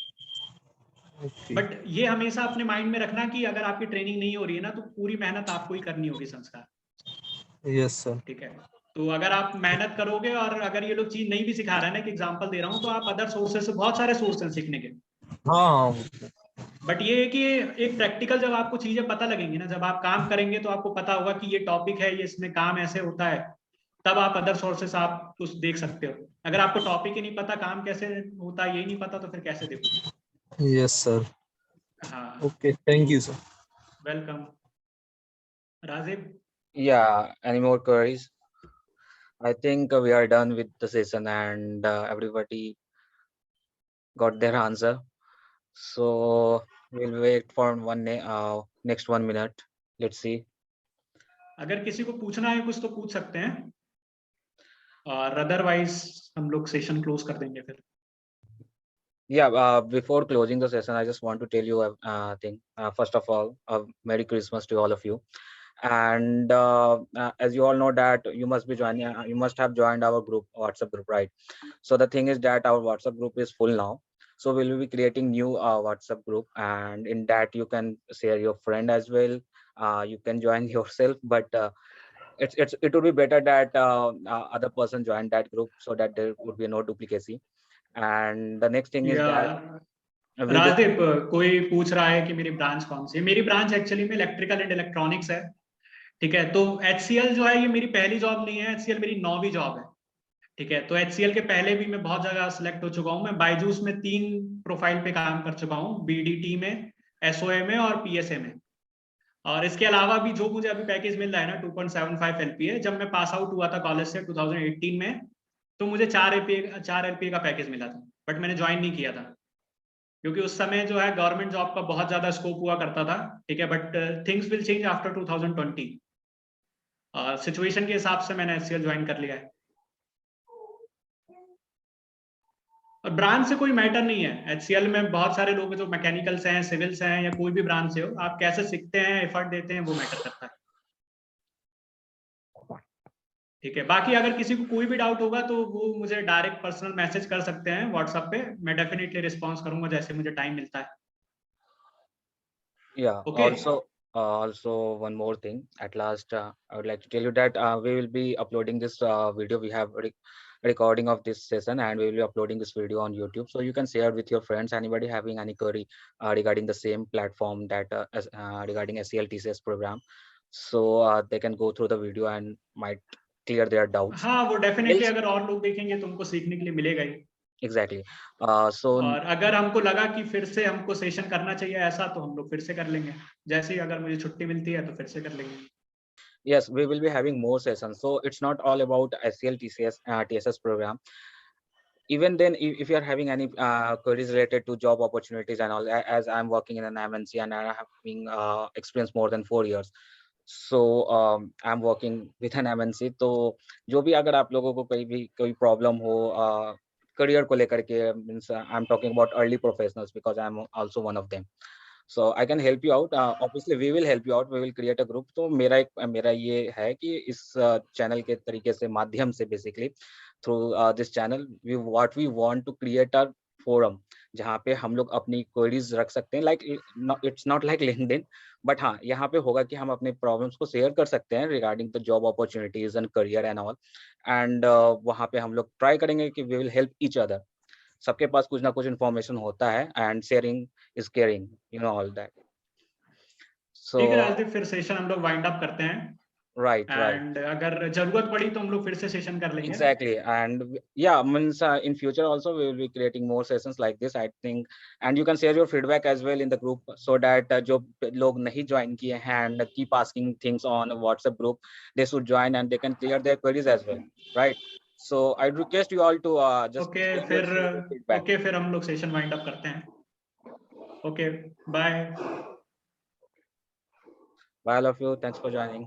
बट ये हमेशा अपने माइंड में रखना कि अगर आपकी ट्रेनिंग नहीं हो रही है ना, तो पूरी मेहनत आपको ही करनी होगी संस्कार। Yes sir. ठीक है, तो अगर आप मेहनत करोगे और अगर ये लोग चीज नहीं भी सिखा रहे हैं ना, कि एग्जांपल दे रहा हूँ, तो आप अदर सोर्सेस से, बहुत सारे सोर्स हैं सीखने के। हाँ। बट ये है कि एक प्रैक्टिकल जब आपको चीजें पता लगेंगी ना, जब आप काम करेंगे तो आपको पता होगा कि ये टॉपिक है, ये इसमें काम ऐसे होता है, तब आप अदर सोर्सेस आप कुछ देख सकते हो। अगर आपको टॉपिक ही नहीं पता, काम कैसे होता है यही नहीं पता, तो फिर कैसे देखोगे? Yes sir. हाँ, okay, thank you sir. Welcome. Rajiv? Yeah, any more queries? I think we are done with the session and everybody got their answer. So we'll wait for next 1 minute. Let's see. अगर किसी को पूछना है कुछ तो पूछ सकते हैं, और अदरवाइज हम लोग सेशन क्लोज कर देंगे फिर। Yeah, before closing the session, I just want to tell you a thing. First of all, Merry Christmas to all of you. And as you all know that you must be joining, you must have joined our group, WhatsApp group, right? So the thing is that our WhatsApp group is full now. So we'll be creating new WhatsApp group, and in that you can share your friend as well. You can join yourself, but it would be better that other person join that group so that there would be no duplicacy. And the next thing is that Rajdeep, कोई पूछ रहा है कि मेरी ब्रांच कौन सी है? मेरी ब्रांच एक्चुअली में इलेक्ट्रिकल एंड इलेक्ट्रॉनिक्स है, ठीक है। तो HCL जो है ये मेरी पहली जॉब नहीं है, HCL मेरी 9वीं जॉब है, ठीक है। तो HCL के पहले भी मैं बहुत जगह सिलेक्ट हो चुका हूँ। मैं बायजूस में 3 प्रोफाइल पे काम कर चुका हूँ, BDT में, SOA में और PSA में। और इसके अलावा भी जो मुझे अभी पैकेज मिल रहा है ना, 2.75 LPA, जब मैं पास आउट हुआ था कॉलेज से 2018 में, तो मुझे 4 LPA का पैकेज मिला था, बट मैंने ज्वाइन नहीं किया था, क्योंकि उस समय जो है गवर्नमेंट जॉब का बहुत ज्यादा स्कोप हुआ करता था, ठीक है। But things will change after 2020। Situation के हिसाब से मैंने HCL ज्वाइन कर लिया है। और ब्रांच से कोई मैटर नहीं है, HCL में बहुत सारे लोग जो मैकेनिकल से हैं, सिविल से हैं, या कोई भी ब्रांच से हो, आप कैसे सीखते हैं, एफर्ट देते हैं, वो मैटर करता है, ठीक है। बाकी अगर किसी को कोई भी डाउट होगा तो वो मुझे डायरेक्ट पर्सनल मैसेज कर सकते हैं व्हाट्सएप पे, मैं डेफिनेटली रिस्पॉन्स करूंगा जैसे मुझे टाइम मिलता है। Yeah. Okay. Also one more thing. At last, I would like to tell you that we will be uploading this video. We have recording of this session, and we will be uploading this video on YouTube, so you can share with your friends. Anybody having any query regarding the same platform that regarding SEL TCS program, so they can go through the video and might clear their doubts. हाँ, वो डेफिनेटली अगर और लोग देखेंगे तो उनको सीखने के लिए मिलेगा ही। Exactly. So और अगर हमको लगा कि फिर से हमको सेशन करना चाहिए ऐसा, तो हम लोग फिर से कर लेंगे, जैसे ही अगर मुझे छुट्टी मिलती है तो फिर से कर लेंगे। Yes, we will be having more sessions. So it's not all about SEL TCS TSS program. Even then, if you are having any queries related to job opportunities and all, as I'm working in an MNC and I have been experience more than 4 years, so I'm working with an MNC. तो जो भी अगर आप लोगों को कोई प्रॉब्लम हो करियर को लेकर के, means I am talking about early professionals because I am also one of them, so I can help you out. Obviously we will help you out, we will create a group. तो मेरा ये है कि इस चैनल के तरीके से, माध्यम से, basically through this channel what we want to create a forum जहाँ पे हम लोग अपनी queries रख सकते हैं, like it's not like LinkedIn, but हाँ, यहाँ पे होगा कि हम अपने problems को share कर सकते हैं regarding the job opportunities and career and all, and वहाँ पे हम लोग try करेंगे कि we will help each other. सबके पास कुछ ना कुछ इन्फॉर्मेशन होता है, and sharing is caring, you know all that. So ठीक है राजदीप, फिर सेशन हम लोग वाइंड अप करते हैं। राइट एंड अगर जरूरत पड़ी तो हम लोग फिर से सेशन कर लेंगे। एग्जैक्टली, एंड या means in future also we will be creating more sessions like this, I think, and you can share your feedback as well in the group, so that जो लोग नहीं ज्वाइन किए हैं and keep asking things on WhatsApp group, they should join and they can clear their queries as well, right? So I request you all to just फिर हम लोग सेशन वाइंड अप करते हैं। Okay, bye all of you, thanks for joining.